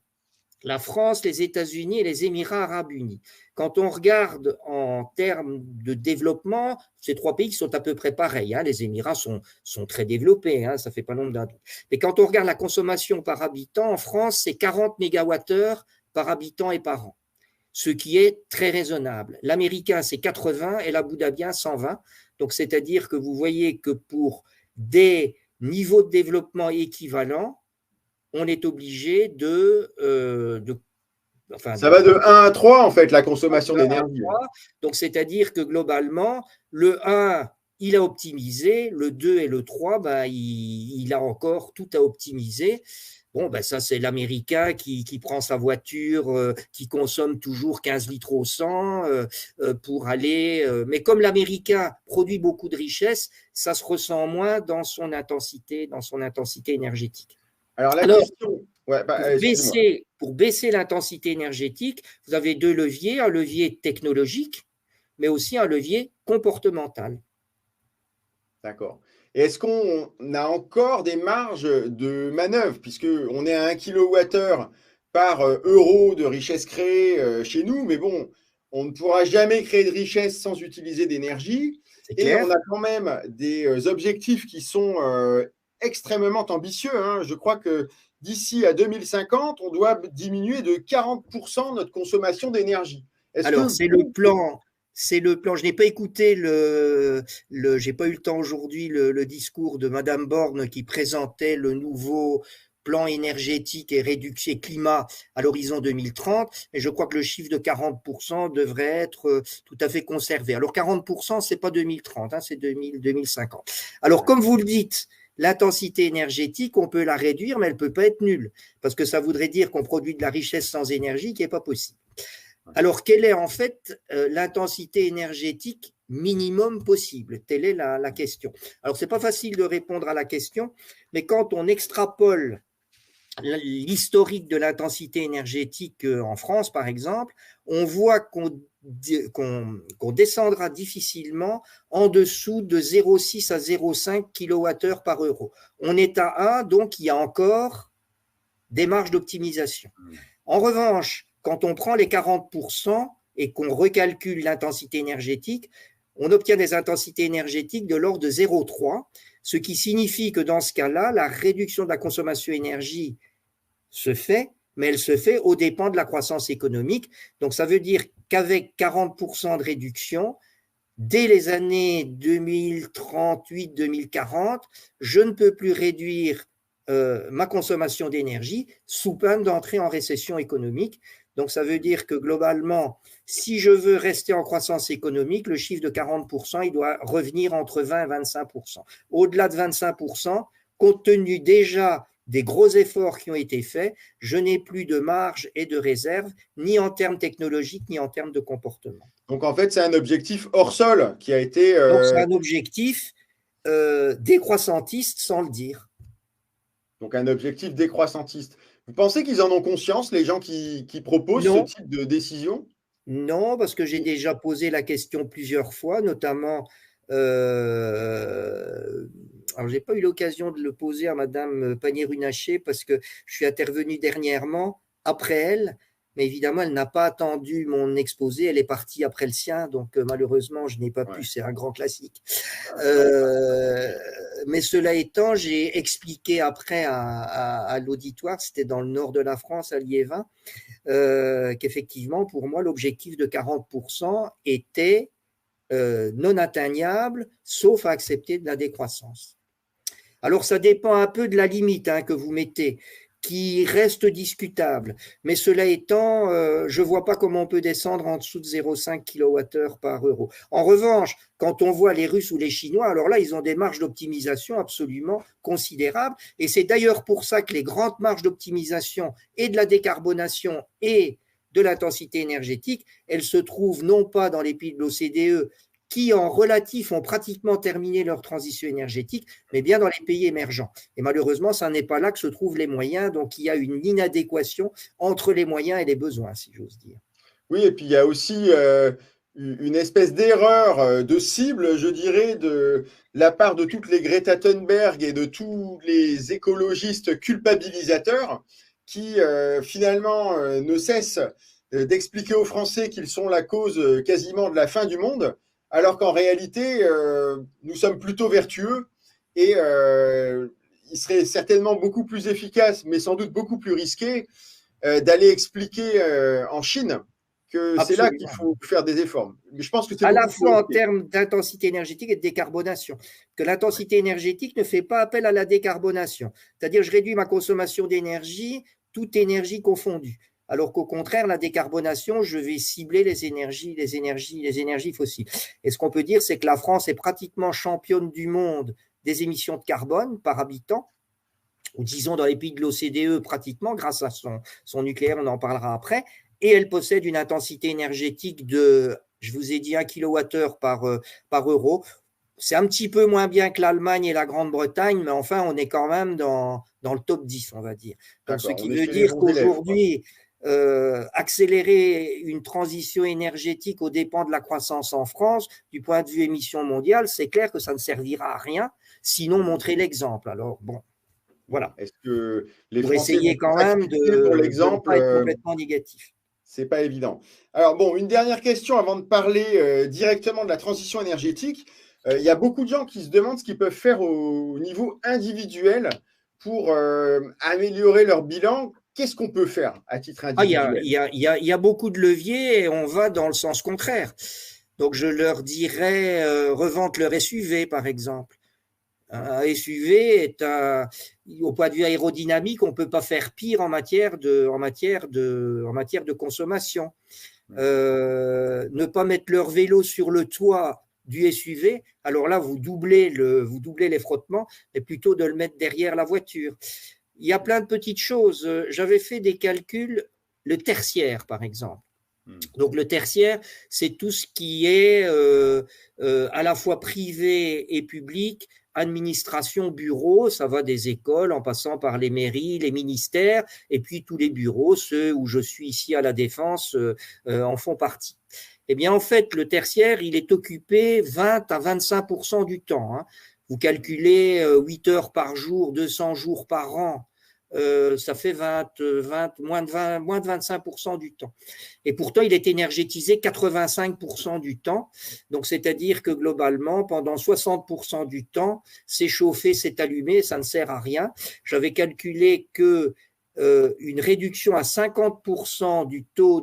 la France, les États-Unis et les Émirats arabes unis. Quand on regarde en termes de développement, ces 3 pays sont à peu près pareils. Hein. Les Émirats sont très développés, hein, ça ne fait pas l'ombre d'un doute. Mais quand on regarde la consommation par habitant, en France, c'est 40 mégawattheures par habitant et par an, ce qui est très raisonnable. L'américain, c'est 80 et l'Abu Dhabien, 120. Donc, c'est-à-dire que vous voyez que pour des niveaux de développement équivalents, on est obligé de Enfin, ça va de 1 à 3, en fait, la consommation de 1 à d'énergie. 3. Donc, c'est-à-dire que globalement, le 1, il a optimisé, le 2 et le 3, ben, il a encore tout à optimiser. Bon, ben ça, c'est l'Américain qui prend sa voiture, qui consomme toujours 15 litres au 100 pour aller. Mais comme l'Américain produit beaucoup de richesses, ça se ressent moins dans son intensité énergétique. Alors, la Alors, question… Ouais, excuse-moi. pour baisser l'intensité énergétique, vous avez deux leviers, un levier technologique, mais aussi un levier comportemental. D'accord. Et est-ce qu'on a encore des marges de manœuvre, puisqu'on est à 1 kWh par euro de richesse créée chez nous, mais bon, on ne pourra jamais créer de richesse sans utiliser d'énergie. C'est Et on clair? a quand même des objectifs qui sont extrêmement ambitieux, hein. Je crois que d'ici à 2050, on doit diminuer de 40% notre consommation d'énergie. Est-ce Alors, que c'est le vous… plan. C'est le plan. Je n'ai pas écouté j'ai pas eu le temps aujourd'hui le discours de Madame Borne qui présentait le nouveau plan énergétique et réduction climat à l'horizon 2030. Et je crois que le chiffre de 40% devrait être tout à fait conservé. Alors 40%, c'est pas 2030, hein, c'est 2050. Alors comme vous le dites, l'intensité énergétique, on peut la réduire, mais elle peut pas être nulle, parce que ça voudrait dire qu'on produit de la richesse sans énergie, qui est pas possible. Alors, quelle est en fait l'intensité énergétique minimum possible? Telle est la question. Alors, ce n'est pas facile de répondre à la question, mais quand on extrapole l'historique de l'intensité énergétique en France, par exemple, on voit qu'on descendra difficilement en dessous de 0,6 à 0,5 kWh par euro. On est à 1, donc il y a encore des marges d'optimisation. En revanche, quand on prend les 40% et qu'on recalcule l'intensité énergétique, on obtient des intensités énergétiques de l'ordre de 0,3, ce qui signifie que dans ce cas-là, la réduction de la consommation d'énergie se fait, mais elle se fait aux dépens de la croissance économique. Donc ça veut dire qu'avec 40% de réduction, dès les années 2038-2040, je ne peux plus réduire ma consommation d'énergie sous peine d'entrer en récession économique. Donc ça veut dire que globalement, si je veux rester en croissance économique, le chiffre de 40%, il doit revenir entre 20 et 25%. Au-delà de 25%, compte tenu déjà des gros efforts qui ont été faits, je n'ai plus de marge et de réserve, ni en termes technologiques, ni en termes de comportement. Donc, en fait, c'est un objectif hors sol qui a été… Donc c'est un objectif décroissantiste sans le dire. Donc, un objectif décroissantiste. Vous pensez qu'ils en ont conscience, les gens qui proposent ce Non, type de décision? non, parce que j'ai déjà posé la question plusieurs fois, notamment, alors j'ai pas eu l'occasion de le poser à Madame Pannier-Runacher parce que je suis intervenu dernièrement après elle, mais évidemment elle n'a pas attendu mon exposé, elle est partie après le sien, donc malheureusement je n'ai pas pu, Ouais. c'est un grand classique. Euh, mais cela étant, j'ai expliqué après à l'auditoire, c'était dans le nord de la France, à Liévin, qu'effectivement, pour moi, l'objectif de 40% était non atteignable, sauf à accepter de la décroissance. Alors, ça dépend un peu de la limite que vous mettez, qui reste discutable. Mais cela étant, je ne vois pas comment on peut descendre en dessous de 0,5 kWh par euro. En revanche, quand on voit les Russes ou les Chinois, alors là, ils ont des marges d'optimisation absolument considérables. Et c'est d'ailleurs pour ça que les grandes marges d'optimisation et de la décarbonation et de l'intensité énergétique, elles se trouvent non pas dans les pays de l'OCDE, qui en relatif ont pratiquement terminé leur transition énergétique, mais bien dans les pays émergents. Et malheureusement, ça n'est pas là que se trouvent les moyens, donc il y a une inadéquation entre les moyens et les besoins, si j'ose dire. Oui, et puis il y a aussi une espèce d'erreur de cible, je dirais, de la part de toutes les Greta Thunberg et de tous les écologistes culpabilisateurs qui finalement ne cessent d'expliquer aux Français qu'ils sont la cause quasiment de la fin du monde, alors qu'en réalité, nous sommes plutôt vertueux et il serait certainement beaucoup plus efficace, mais sans doute beaucoup plus risqué, d'aller expliquer en Chine que c'est là qu'il Absolument. faut faire des efforts. Mais je pense que c'est À la beaucoup plus fois en risqué. termes d'intensité énergétique et de décarbonation. Que l'intensité énergétique ne fait pas appel à la décarbonation. C'est-à-dire, je réduis ma consommation d'énergie, toute énergie confondue. alors qu'au contraire, la décarbonation, je vais cibler les énergies fossiles. Et ce qu'on peut dire, c'est que la France est pratiquement championne du monde des émissions de carbone par habitant, ou disons dans les pays de l'OCDE pratiquement, grâce à son nucléaire, on en parlera après, et elle possède une intensité énergétique de, je vous ai dit, 1 kWh par euro. C'est un petit peu moins bien que l'Allemagne et la Grande-Bretagne, mais enfin, on est quand même dans le top 10, on va dire. Donc, ce qui veut dire qu'aujourd'hui, accélérer une transition énergétique aux dépens de la croissance en France, du point de vue émissions mondiales, c'est clair que ça ne servira à rien, sinon montrer l'exemple. Alors, bon, voilà. Est-ce que les pour Français essayer vont quand même pour de ne l'exemple pas être complètement négatif. C'est pas évident. Alors bon, une dernière question avant de parler directement de la transition énergétique. Il y a beaucoup de gens qui se demandent ce qu'ils peuvent faire au niveau individuel pour améliorer leur bilan. Qu'est-ce qu'on peut faire à titre individuel? Il y a beaucoup de leviers et on va dans le sens contraire. Donc je leur dirais revente leur SUV par exemple. Un SUV est au point de vue aérodynamique, on ne peut pas faire pire en matière de consommation. Ne pas mettre leur vélo sur le toit du SUV, alors là, vous doublez les frottements, et plutôt de le mettre derrière la voiture. Il y a plein de petites choses. J'avais fait des calculs, le tertiaire, par exemple. Donc le tertiaire, c'est tout ce qui est à la fois privé et public, administration, bureau, ça va des écoles en passant par les mairies, les ministères, et puis tous les bureaux, ceux où je suis ici à La Défense, en font partie. Eh bien, en fait, le tertiaire, il est occupé 20 à 25% du temps. Hein. Vous calculez 8 heures par jour, 200 jours par an, ça fait moins de 25% du temps. Et pourtant, il est énergétisé 85% du temps. Donc, c'est-à-dire que globalement, pendant 60% du temps, c'est chauffé, c'est allumé, ça ne sert à rien. J'avais calculé que une réduction à 50% du taux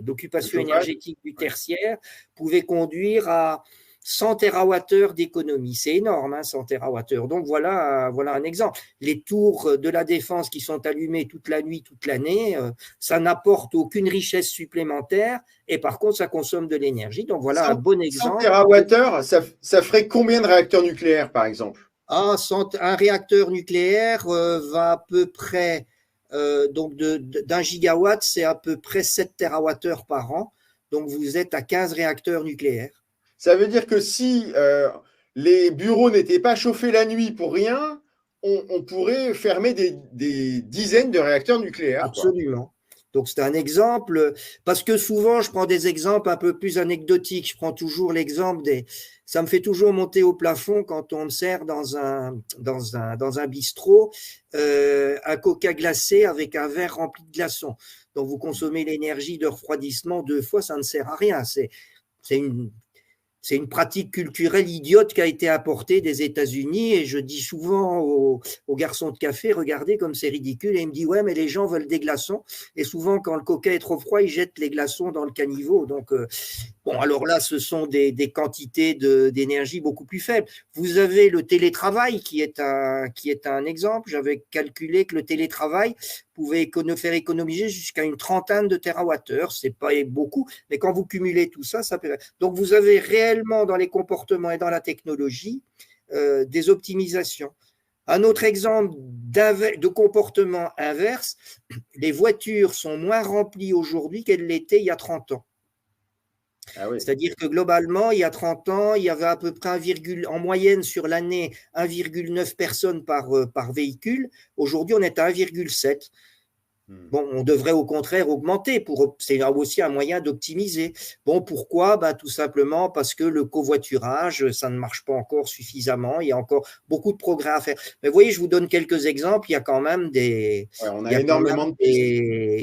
d'occupation énergétique du tertiaire pouvait conduire à 100 TWh d'économie. C'est énorme, hein, 100 TWh. Donc voilà un exemple. Les tours de la Défense qui sont allumées toute la nuit, toute l'année, ça n'apporte aucune richesse supplémentaire et par contre, ça consomme de l'énergie. Donc voilà 100, un bon exemple. 100 TWh, ça ferait combien de réacteurs nucléaires, par exemple? Un réacteur nucléaire va à peu près, donc d'un gigawatt, c'est à peu près 7 TWh par an. Donc vous êtes à 15 réacteurs nucléaires. Ça veut dire que si les bureaux n'étaient pas chauffés la nuit pour rien, on pourrait fermer des dizaines de réacteurs nucléaires. Absolument. Quoi. Donc c'est un exemple, parce que souvent je prends des exemples un peu plus anecdotiques. Je prends toujours l'exemple ça me fait toujours monter au plafond quand on me sert dans un bistrot un coca glacé avec un verre rempli de glaçons. Donc vous consommez l'énergie de refroidissement 2 fois, ça ne sert à rien. C'est une pratique culturelle idiote qui a été apportée des États-Unis et je dis souvent aux garçons de café, regardez comme c'est ridicule et il me dit ouais mais les gens veulent des glaçons et souvent quand le coca est trop froid ils jettent les glaçons dans le caniveau donc bon alors là ce sont des quantités d'énergie beaucoup plus faibles. Vous avez le télétravail qui est un exemple. J'avais calculé que le télétravail pouvait faire économiser jusqu'à une trentaine de térawattheures. C'est pas beaucoup, mais quand vous cumulez tout ça, ça peut. Donc vous avez réellement dans les comportements et dans la technologie des optimisations. Un autre exemple de comportement inverse, les voitures sont moins remplies aujourd'hui qu'elles l'étaient il y a 30 ans. Ah oui. C'est-à-dire que globalement, il y a 30 ans, il y avait à peu près en moyenne sur l'année 1,9 personnes par véhicule. Aujourd'hui, on est à 1,7. Bon, on devrait au contraire augmenter. C'est aussi un moyen d'optimiser. Bon, pourquoi? Tout simplement parce que le covoiturage, ça ne marche pas encore suffisamment. Il y a encore beaucoup de progrès à faire. Mais vous voyez, je vous donne quelques exemples. Il y a quand même il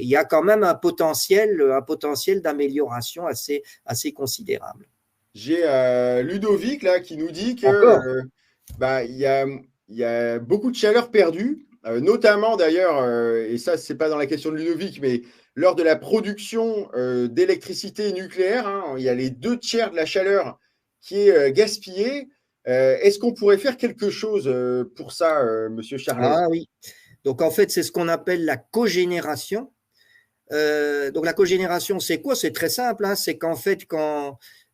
y a quand même un potentiel d'amélioration assez considérable. J'ai Ludovic là qui nous dit que il y a beaucoup de chaleur perdue. Notamment d'ailleurs, et ça c'est pas dans la question de Ludovic, mais lors de la production d'électricité nucléaire, hein, il y a les 2/3 de la chaleur qui est gaspillée. Est-ce qu'on pourrait faire quelque chose pour ça, Monsieur Charlet? Ah oui. Donc en fait, c'est ce qu'on appelle la cogénération. Donc la cogénération, c'est quoi? C'est très simple, hein. C'est qu'en fait,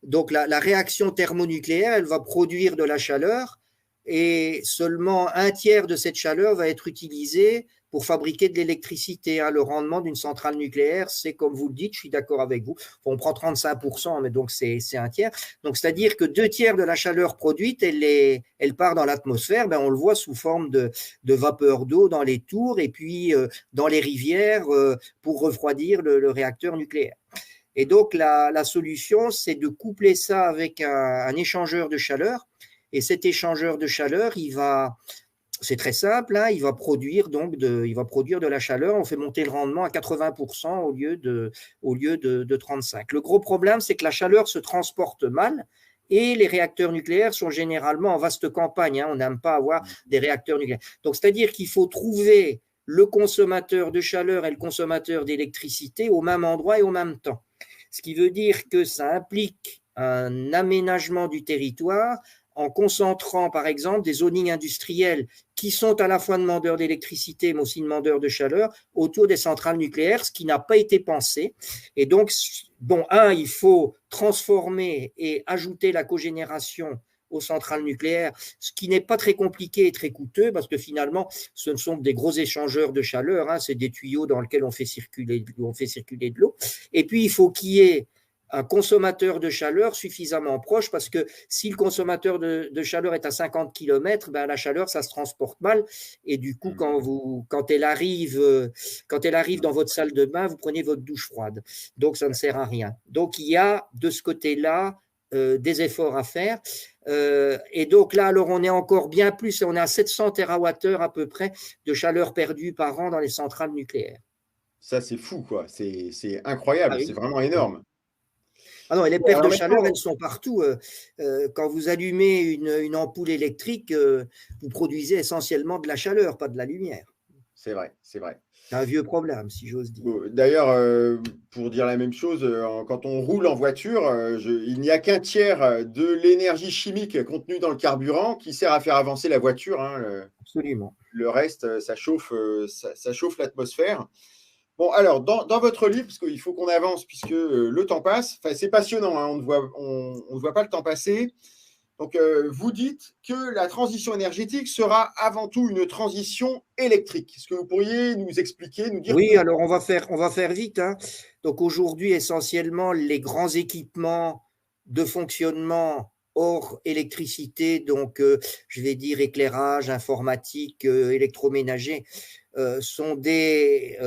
donc la réaction thermonucléaire, elle va produire de la chaleur et seulement un tiers de cette chaleur va être utilisée pour fabriquer de l'électricité, hein. Le rendement d'une centrale nucléaire, c'est comme vous le dites, je suis d'accord avec vous, on prend 35%, mais donc c'est un tiers. Donc c'est-à-dire que 2 tiers de la chaleur produite, elle part dans l'atmosphère, ben, on le voit sous forme de vapeur d'eau dans les tours et puis dans les rivières pour refroidir le réacteur nucléaire. Et donc la solution, c'est de coupler ça avec un échangeur de chaleur. Et cet échangeur de chaleur, c'est très simple, hein, il va produire de la chaleur. On fait monter le rendement à 80% au lieu de 35%. Le gros problème, c'est que la chaleur se transporte mal et les réacteurs nucléaires sont généralement en vaste campagne, hein. On n'aime pas avoir des réacteurs nucléaires. Donc, c'est-à-dire qu'il faut trouver le consommateur de chaleur et le consommateur d'électricité au même endroit et au même temps. Ce qui veut dire que ça implique un aménagement du territoire en concentrant, par exemple, des zonings industriels qui sont à la fois demandeurs d'électricité, mais aussi demandeurs de chaleur, autour des centrales nucléaires, ce qui n'a pas été pensé. Et donc, bon, il faut transformer et ajouter la cogénération aux centrales nucléaires, ce qui n'est pas très compliqué et très coûteux, parce que finalement, ce ne sont que des gros échangeurs de chaleur, hein, c'est des tuyaux dans lesquels on fait circuler de l'eau. Et puis, il faut qu'il y ait un consommateur de chaleur suffisamment proche, parce que si le consommateur de chaleur est à 50 km, ben la chaleur, ça se transporte mal. Et du coup, quand elle arrive dans votre salle de bain, vous prenez votre douche froide. Donc, ça ne sert à rien. Donc, il y a de ce côté-là des efforts à faire. Et donc là, alors on est encore bien plus, on est à 700 TWh à peu près de chaleur perdue par an dans les centrales nucléaires. Ça, c'est fou, quoi. C'est incroyable, Ah c'est oui. vraiment énorme. Ah non, et les Bon, pertes alors de chaleur, maintenant, elles sont partout. Quand vous allumez une ampoule électrique, vous produisez essentiellement de la chaleur, pas de la lumière. c'est vrai, c'est vrai. C'est un vieux problème, si j'ose dire. Bon, d'ailleurs, pour dire la même chose, quand on roule en voiture, il n'y a qu'un tiers de l'énergie chimique contenue dans le carburant qui sert à faire avancer la voiture, hein. Absolument. Le reste, ça chauffe l'atmosphère. Bon, alors, dans votre livre, parce qu'il faut qu'on avance puisque le temps passe, enfin, c'est passionnant, hein, on ne voit pas le temps passer. Donc, vous dites que la transition énergétique sera avant tout une transition électrique. Est-ce que vous pourriez nous expliquer, nous dire Oui, pourquoi? alors on va faire vite, hein. Donc aujourd'hui, essentiellement, les grands équipements de fonctionnement hors électricité, donc je vais dire éclairage, informatique, électroménager, sont des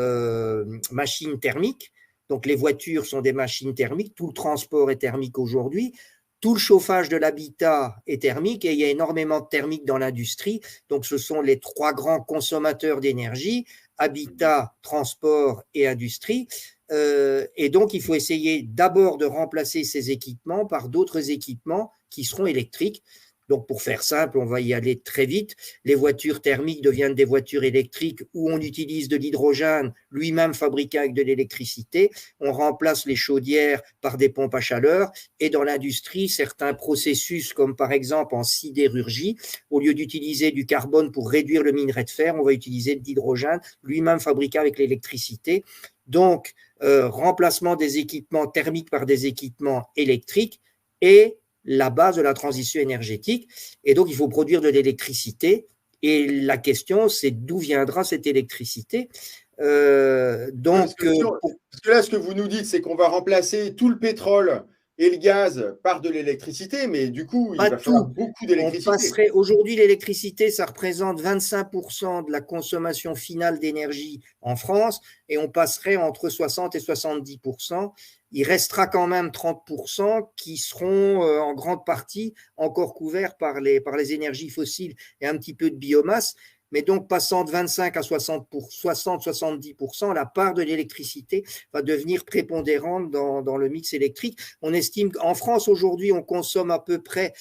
machines thermiques. Donc les voitures sont des machines thermiques, tout le transport est thermique aujourd'hui. Tout le chauffage de l'habitat est thermique et il y a énormément de thermique dans l'industrie. Donc, ce sont les 3 grands consommateurs d'énergie, habitat, transport et industrie. Et donc, il faut essayer d'abord de remplacer ces équipements par d'autres équipements qui seront électriques. Donc, pour faire simple, on va y aller très vite. Les voitures thermiques deviennent des voitures électriques où on utilise de l'hydrogène lui-même fabriqué avec de l'électricité. On remplace les chaudières par des pompes à chaleur. Et dans l'industrie, certains processus, comme par exemple en sidérurgie, au lieu d'utiliser du carbone pour réduire le minerai de fer, on va utiliser de l'hydrogène lui-même fabriqué avec l'électricité. Donc, remplacement des équipements thermiques par des équipements électriques et la base de la transition énergétique. Et donc, il faut produire de l'électricité. Et la question, c'est d'où viendra cette électricité. Parce que là, ce que vous nous dites, c'est qu'on va remplacer tout le pétrole et le gaz par de l'électricité, mais du coup, il pas va falloir tout. beaucoup On d'électricité. passerait aujourd'hui, l'électricité, ça représente 25% de la consommation finale d'énergie en France, et on passerait entre 60 et 70%. Il restera quand même 30% qui seront en grande partie encore couverts par les énergies fossiles et un petit peu de biomasse. Mais donc, passant de 25 à 60-70%, la part de l'électricité va devenir prépondérante dans le mix électrique. On estime qu'en France, aujourd'hui, on consomme à peu près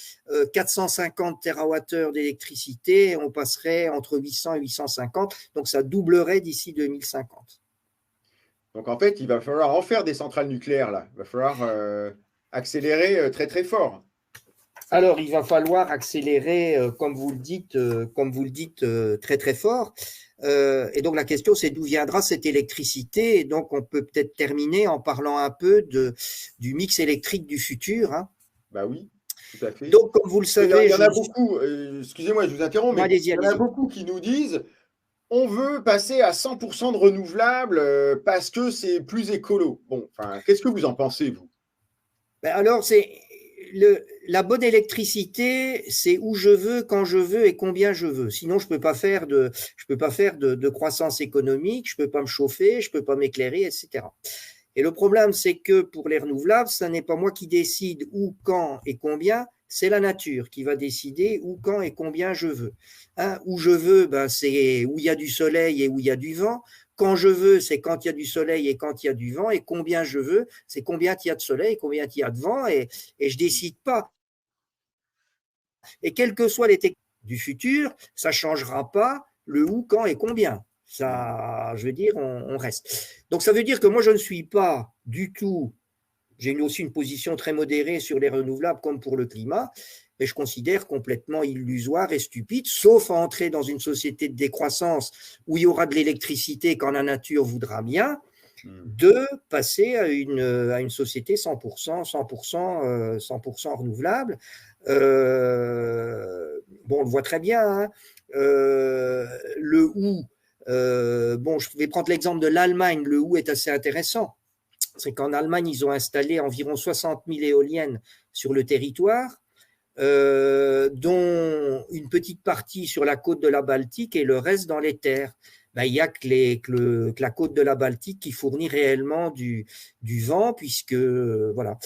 450 TWh d'électricité, et on passerait entre 800 et 850, donc ça doublerait d'ici 2050. Donc, en fait, il va falloir en faire des centrales nucléaires, là. Il va falloir accélérer très, très fort. Alors, il va falloir accélérer, comme vous le dites très très fort. Et donc la question, c'est d'où viendra cette électricité. Et donc, on peut peut-être terminer en parlant un peu du mix électrique du futur, hein. Bah oui, tout à fait. Donc, comme vous le Il savez, y en a beaucoup, excusez-moi, je vous interromps, mais allez-y, il y en a allez-y. beaucoup qui nous disent on veut passer à 100% de renouvelables parce que c'est plus écolo. Bon, enfin, qu'est-ce que vous en pensez, vous? Ben alors, la bonne électricité, c'est où je veux, quand je veux et combien je veux. Sinon, je peux pas faire de croissance économique, je peux pas me chauffer, je peux pas m'éclairer, etc. Et le problème, c'est que pour les renouvelables, ce n'est pas moi qui décide où, quand et combien, c'est la nature qui va décider où, quand et combien je veux. Hein, où je veux, ben, c'est où il y a du soleil et où il y a du vent. Quand je veux, c'est quand il y a du soleil et quand il y a du vent. Et combien je veux, c'est combien il y a de soleil et combien il y a de vent. Et je décide pas. Et quelles que soient les techniques du futur, ça ne changera pas le où, quand et combien. Ça, je veux dire, on reste. Donc ça veut dire que moi, je ne suis pas du tout, j'ai aussi une position très modérée sur les renouvelables comme pour le climat, mais je considère complètement illusoire et stupide, sauf à entrer dans une société de décroissance où il y aura de l'électricité quand la nature voudra bien, de passer à une société 100%, 100%, 100% renouvelable. Bon, on le voit très bien, hein. Le où, bon, je vais prendre l'exemple de l'Allemagne. Le où est assez intéressant. C'est qu'en Allemagne, ils ont installé environ 60 000 éoliennes sur le territoire, dont une petite partie sur la côte de la Baltique et le reste dans les terres. Ben, il n'y a que la côte de la Baltique qui fournit réellement du vent, puisque voilà.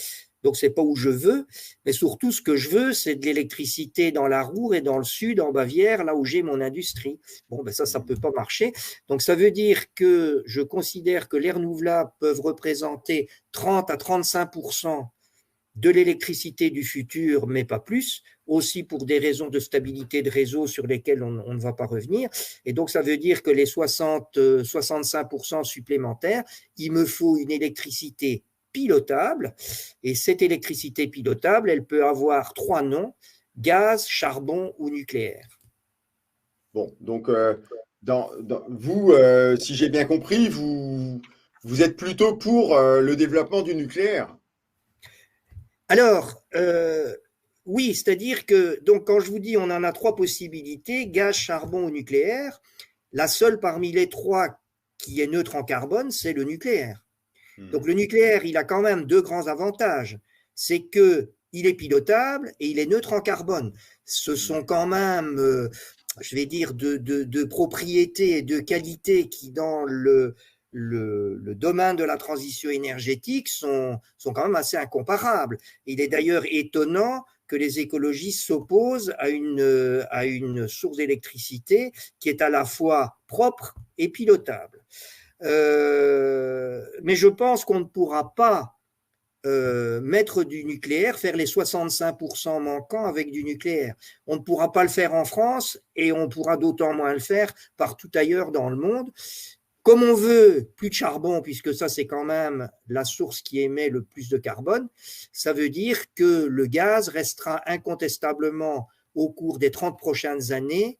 Donc, c'est pas où je veux, mais surtout, ce que je veux, c'est de l'électricité dans la Ruhr et dans le sud, en Bavière, là où j'ai mon industrie. Bon, ben ça peut pas marcher. Donc, ça veut dire que je considère que les renouvelables peuvent représenter 30 à 35% de l'électricité du futur, mais pas plus, aussi pour des raisons de stabilité de réseau sur lesquelles on ne va pas revenir. Et donc, ça veut dire que les 65% supplémentaires, il me faut une électricité pilotable. Et cette électricité pilotable, elle peut avoir 3 noms: gaz, charbon ou nucléaire. Bon, donc, vous, si j'ai bien compris, vous êtes plutôt pour le développement du nucléaire. Alors, oui, c'est-à-dire que, donc, quand je vous dis on en a 3 possibilités, gaz, charbon ou nucléaire, la seule parmi les 3 qui est neutre en carbone, c'est le nucléaire. Donc le nucléaire, il a quand même 2 grands avantages. C'est qu'il est pilotable et il est neutre en carbone. Ce sont quand même, je vais dire, de propriétés et de qualités qui, dans le domaine de la transition énergétique, sont quand même assez incomparables. Il est d'ailleurs étonnant que les écologistes s'opposent à une source d'électricité qui est à la fois propre et pilotable. Mais je pense qu'on ne pourra pas mettre du nucléaire, faire les 65% manquants avec du nucléaire. On ne pourra pas le faire en France et on pourra d'autant moins le faire partout ailleurs dans le monde. Comme on veut plus de charbon, puisque ça c'est quand même la source qui émet le plus de carbone, ça veut dire que le gaz restera incontestablement au cours des 30 prochaines années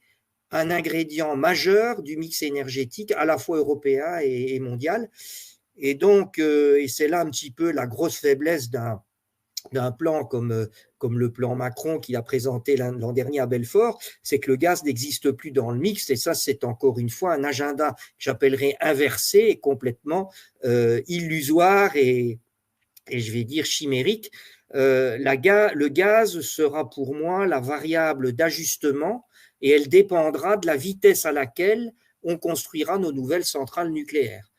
un ingrédient majeur du mix énergétique à la fois européen et mondial. Et donc, et c'est là un petit peu la grosse faiblesse d'un plan comme le plan Macron qu'il a présenté l'an dernier à Belfort, c'est que le gaz n'existe plus dans le mix. Et ça, c'est encore une fois un agenda que j'appellerais inversé et complètement illusoire et je vais dire chimérique. Le gaz sera pour moi la variable d'ajustement et elle dépendra de la vitesse à laquelle on construira nos nouvelles centrales nucléaires.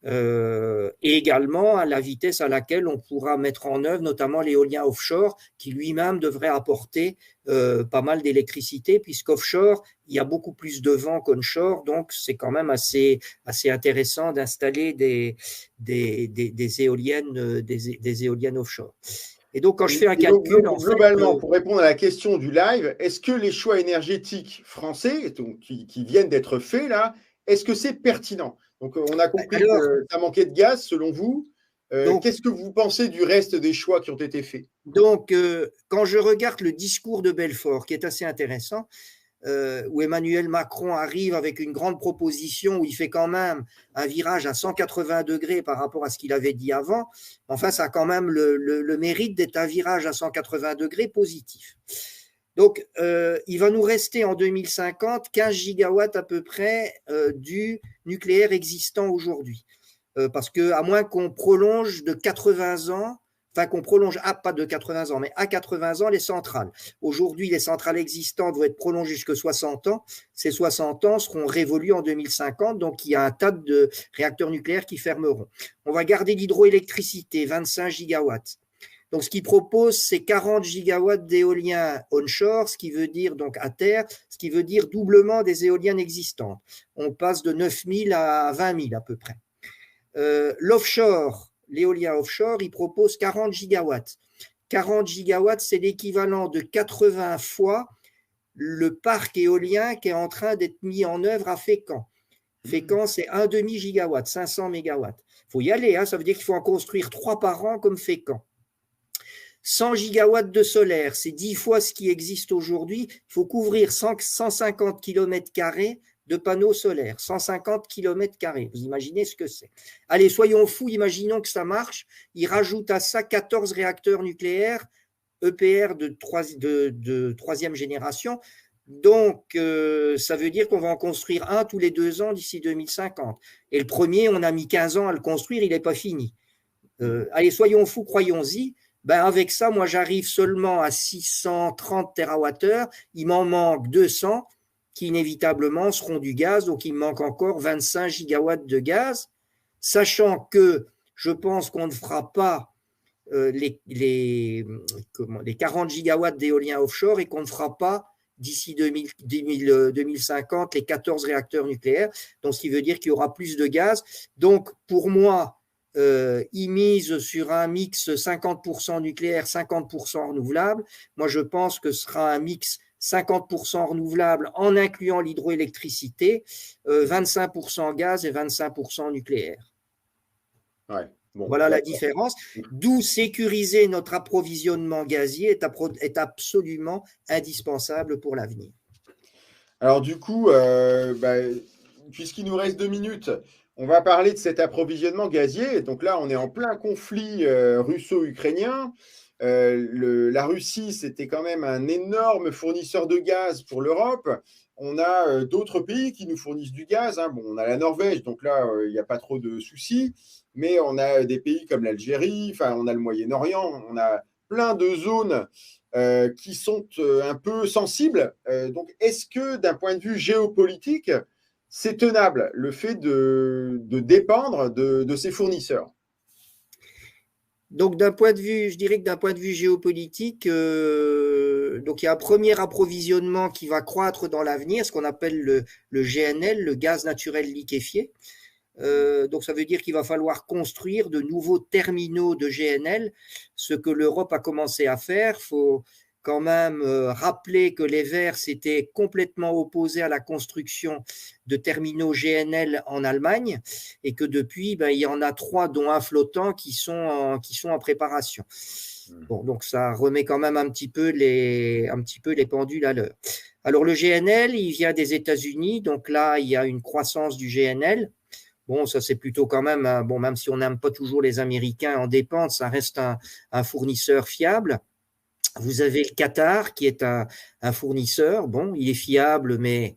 Et également à la vitesse à laquelle on pourra mettre en œuvre notamment l'éolien offshore qui lui-même devrait apporter pas mal d'électricité puisqu'offshore, il y a beaucoup plus de vent qu'onshore, donc c'est quand même assez intéressant d'installer des éoliennes offshore. Et donc, quand je fais un calcul, en fait… Globalement, pour répondre à la question du live, est-ce que les choix énergétiques français, donc, qui viennent d'être faits là, est-ce que c'est pertinent? Donc, on a compris que ça manquait de gaz, selon vous. Qu'est-ce que vous pensez du reste des choix qui ont été faits? Donc, quand je regarde le discours de Belfort, qui est assez intéressant, où Emmanuel Macron arrive avec une grande proposition où il fait quand même un virage à 180 degrés par rapport à ce qu'il avait dit avant. Enfin, ça a quand même le mérite d'être un virage à 180 degrés positif. Donc, il va nous rester en 2050 15 gigawatts à peu près du nucléaire existant aujourd'hui. Parce que, à moins qu'on prolonge de 80 ans, enfin qu'on prolonge, pas de 80 ans, mais à 80 ans les centrales. Aujourd'hui, les centrales existantes vont être prolongées jusqu'à 60 ans. Ces 60 ans seront révolus en 2050, donc il y a un tas de réacteurs nucléaires qui fermeront. On va garder l'hydroélectricité, 25 gigawatts. Donc, ce qu'il propose, c'est 40 gigawatts d'éoliens onshore, ce qui veut dire donc à terre, ce qui veut dire doublement des éoliennes existantes. On passe de 9 000 à 20 000 à peu près. L'offshore, l'éolien offshore, il propose 40 gigawatts. 40 gigawatts, c'est l'équivalent de 80 fois le parc éolien qui est en train d'être mis en œuvre à Fécamp. Fécamp, c'est un demi-gigawatt, 500 mégawatts. Il faut y aller, hein, ça veut dire qu'il faut en construire 3 par an comme Fécamp. 100 gigawatts de solaire, c'est 10 fois ce qui existe aujourd'hui. Il faut couvrir 150 km² de panneaux solaires, 150 km². Vous imaginez ce que c'est? Allez, soyons fous, imaginons que ça marche. Ils rajoutent à ça 14 réacteurs nucléaires EPR de troisième génération. Donc, ça veut dire qu'on va en construire un tous les 2 ans d'ici 2050. Et le premier, on a mis 15 ans à le construire, il n'est pas fini. Allez, soyons fous, croyons-y. Ben avec ça, moi, j'arrive seulement à 630 TWh. Il m'en manque 200 qui inévitablement seront du gaz. Donc, il me manque encore 25 gigawatts de gaz, sachant que je pense qu'on ne fera pas les 40 gigawatts d'éolien offshore et qu'on ne fera pas d'ici 2050 les 14 réacteurs nucléaires. Donc, ce qui veut dire qu'il y aura plus de gaz. Donc, pour moi, ils misent sur un mix 50% nucléaire, 50% renouvelable. Moi, je pense que ce sera un mix 50% renouvelable en incluant l'hydroélectricité, 25% gaz et 25% nucléaire. Ouais, bon, voilà la différence. D'où sécuriser notre approvisionnement gazier est absolument indispensable pour l'avenir. Alors du coup, puisqu'il nous reste 2 minutes, on va parler de cet approvisionnement gazier. Donc là, on est en plein conflit russo-ukrainien. La Russie, c'était quand même un énorme fournisseur de gaz pour l'Europe. On a d'autres pays qui nous fournissent du gaz, hein. Bon, on a la Norvège, donc là, il n'y a pas trop de soucis. Mais on a des pays comme l'Algérie, enfin, on a le Moyen-Orient, on a plein de zones qui sont un peu sensibles. Donc, est-ce que d'un point de vue géopolitique, c'est tenable le fait de dépendre de ces fournisseurs? Donc, d'un point de vue, je dirais que d'un point de vue géopolitique, donc il y a un premier approvisionnement qui va croître dans l'avenir, ce qu'on appelle le GNL, le gaz naturel liquéfié. Donc ça veut dire qu'il va falloir construire de nouveaux terminaux de GNL, ce que l'Europe a commencé à faire. Il faut quand même rappeler que les Verts s'étaient complètement opposés à la construction de terminaux GNL en Allemagne et que depuis, il y en a 3, dont un flottant, qui sont en préparation. Bon, donc ça remet quand même un petit peu les pendules à l'heure. Alors le GNL, il vient des États-Unis, donc là, il y a une croissance du GNL. Bon, ça c'est plutôt quand même, bon, même si on n'aime pas toujours les Américains en dépendent, ça reste un fournisseur fiable. Vous avez le Qatar qui est un fournisseur, bon, il est fiable, mais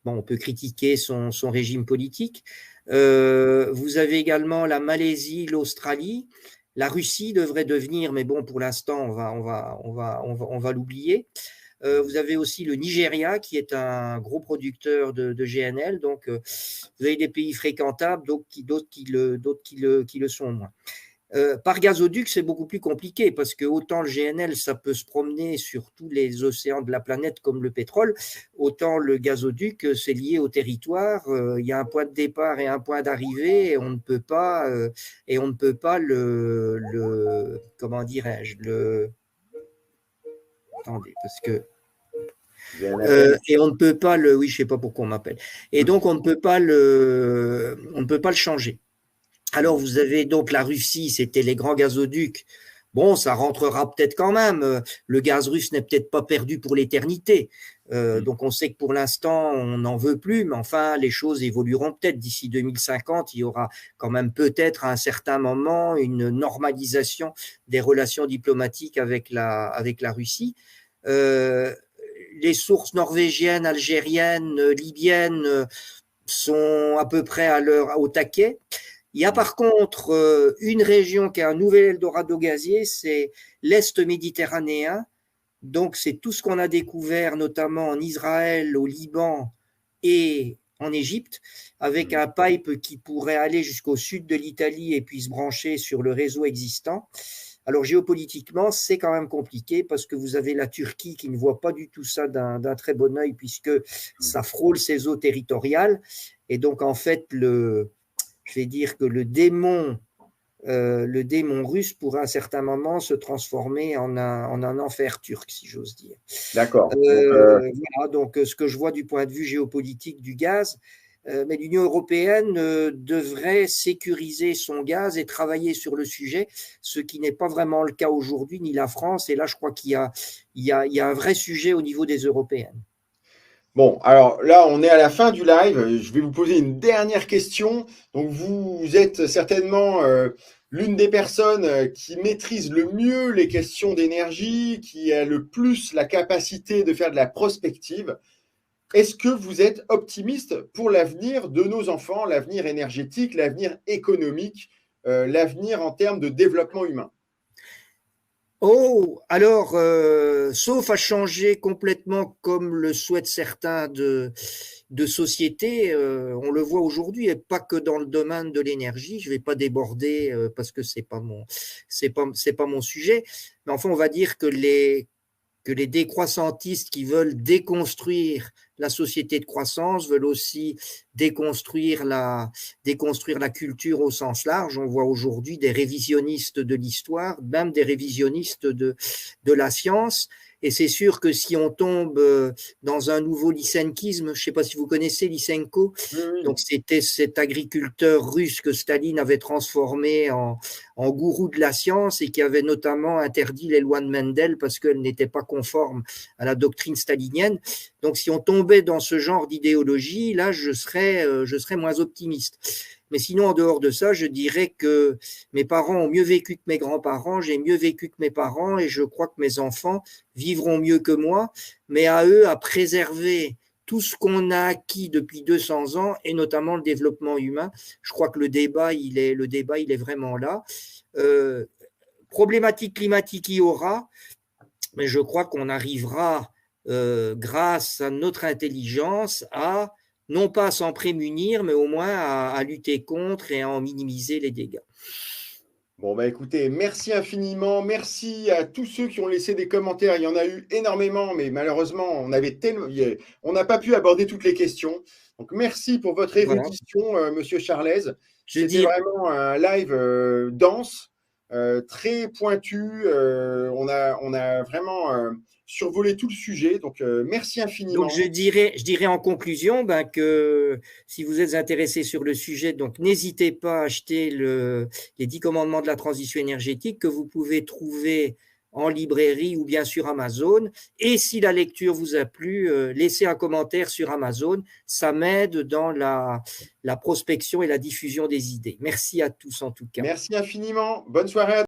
bon, on peut critiquer son régime politique. Vous avez également la Malaisie, l'Australie. La Russie devrait devenir, mais bon, pour l'instant, on va l'oublier. Vous avez aussi le Nigeria qui est un gros producteur de GNL. Donc, vous avez des pays fréquentables, d'autres qui le sont moins. Par gazoduc, c'est beaucoup plus compliqué parce que autant le GNL, ça peut se promener sur tous les océans de la planète comme le pétrole, autant le gazoduc, c'est lié au territoire. Il y a un point de départ et un point d'arrivée et on ne peut pas, comment dirais-je, attendez, parce que et on ne peut pas oui, je sais pas pourquoi on m'appelle. Et donc on ne peut pas le changer. Alors, vous avez donc la Russie, c'était les grands gazoducs. Bon, ça rentrera peut-être quand même. Le gaz russe n'est peut-être pas perdu pour l'éternité. Donc, on sait que pour l'instant, on n'en veut plus, mais enfin, les choses évolueront peut-être. D'ici 2050, il y aura quand même peut-être à un certain moment une normalisation des relations diplomatiques avec la Russie. Euh, les sources norvégiennes, algériennes, libyennes sont à peu près au taquet. Il y a par contre une région qui a un nouvel Eldorado gazier, c'est l'Est méditerranéen. Donc c'est tout ce qu'on a découvert, notamment en Israël, au Liban et en Égypte, avec un pipe qui pourrait aller jusqu'au sud de l'Italie et puis se brancher sur le réseau existant. Alors géopolitiquement, c'est quand même compliqué parce que vous avez la Turquie qui ne voit pas du tout ça d'un très bon œil puisque ça frôle ses eaux territoriales. Et donc en fait, je vais dire que le démon russe pourrait à un certain moment se transformer en un enfer turc, si j'ose dire. D'accord. Voilà, donc ce que je vois du point de vue géopolitique du gaz, mais l'Union européenne devrait sécuriser son gaz et travailler sur le sujet, ce qui n'est pas vraiment le cas aujourd'hui, ni la France. Et là, je crois qu'il y a un vrai sujet au niveau des Européennes. Bon, alors là, on est à la fin du live. Je vais vous poser une dernière question. Donc, vous êtes certainement l'une des personnes qui maîtrise le mieux les questions d'énergie, qui a le plus la capacité de faire de la prospective. Est-ce que vous êtes optimiste pour l'avenir de nos enfants, l'avenir énergétique, l'avenir économique, l'avenir en termes de développement humain? Oh, alors, sauf à changer complètement comme le souhaitent certains de société, on le voit aujourd'hui, et pas que dans le domaine de l'énergie. Je ne vais pas déborder parce que c'est pas mon sujet. Mais enfin, on va dire que les décroissantistes qui veulent déconstruire la société de croissance veulent aussi déconstruire la culture au sens large. On voit aujourd'hui des révisionnistes de l'histoire, même des révisionnistes de la science. Et c'est sûr que si on tombe dans un nouveau lysenkisme, je ne sais pas si vous connaissez Lysenko, Oui, oui. donc c'était cet agriculteur russe que Staline avait transformé en gourou de la science et qui avait notamment interdit les lois de Mendel parce qu'elles n'étaient pas conformes à la doctrine stalinienne. Donc si on tombait dans ce genre d'idéologie, là je serais moins optimiste. Mais sinon, en dehors de ça, je dirais que mes parents ont mieux vécu que mes grands-parents, j'ai mieux vécu que mes parents et je crois que mes enfants vivront mieux que moi, mais à eux à préserver tout ce qu'on a acquis depuis 200 ans et notamment le développement humain. Je crois que le débat, il est vraiment là. Euh, Problématique climatique, il y aura, mais je crois qu'on arrivera, grâce à notre intelligence, à non pas à s'en prémunir, mais au moins à lutter contre et à en minimiser les dégâts. Bon, bah écoutez, merci infiniment. Merci à tous ceux qui ont laissé des commentaires. Il y en a eu énormément, mais malheureusement, on n'a pas pu aborder toutes les questions. Donc, merci pour votre Voilà. érudition, Monsieur Charlez. Je C'était dis, vraiment un live dense, très pointu. On a vraiment survolé tout le sujet. Donc, merci donc infiniment. je dirais en conclusion que si vous êtes intéressé sur le sujet, donc n'hésitez pas à acheter les 10 commandements de la transition énergétique que vous pouvez trouver en librairie ou bien sur Amazon. Et si la lecture vous a plu, laissez un commentaire sur Amazon. Ça m'aide dans la prospection et la diffusion des idées. Merci à tous en tout cas. Merci infiniment. Bonne soirée à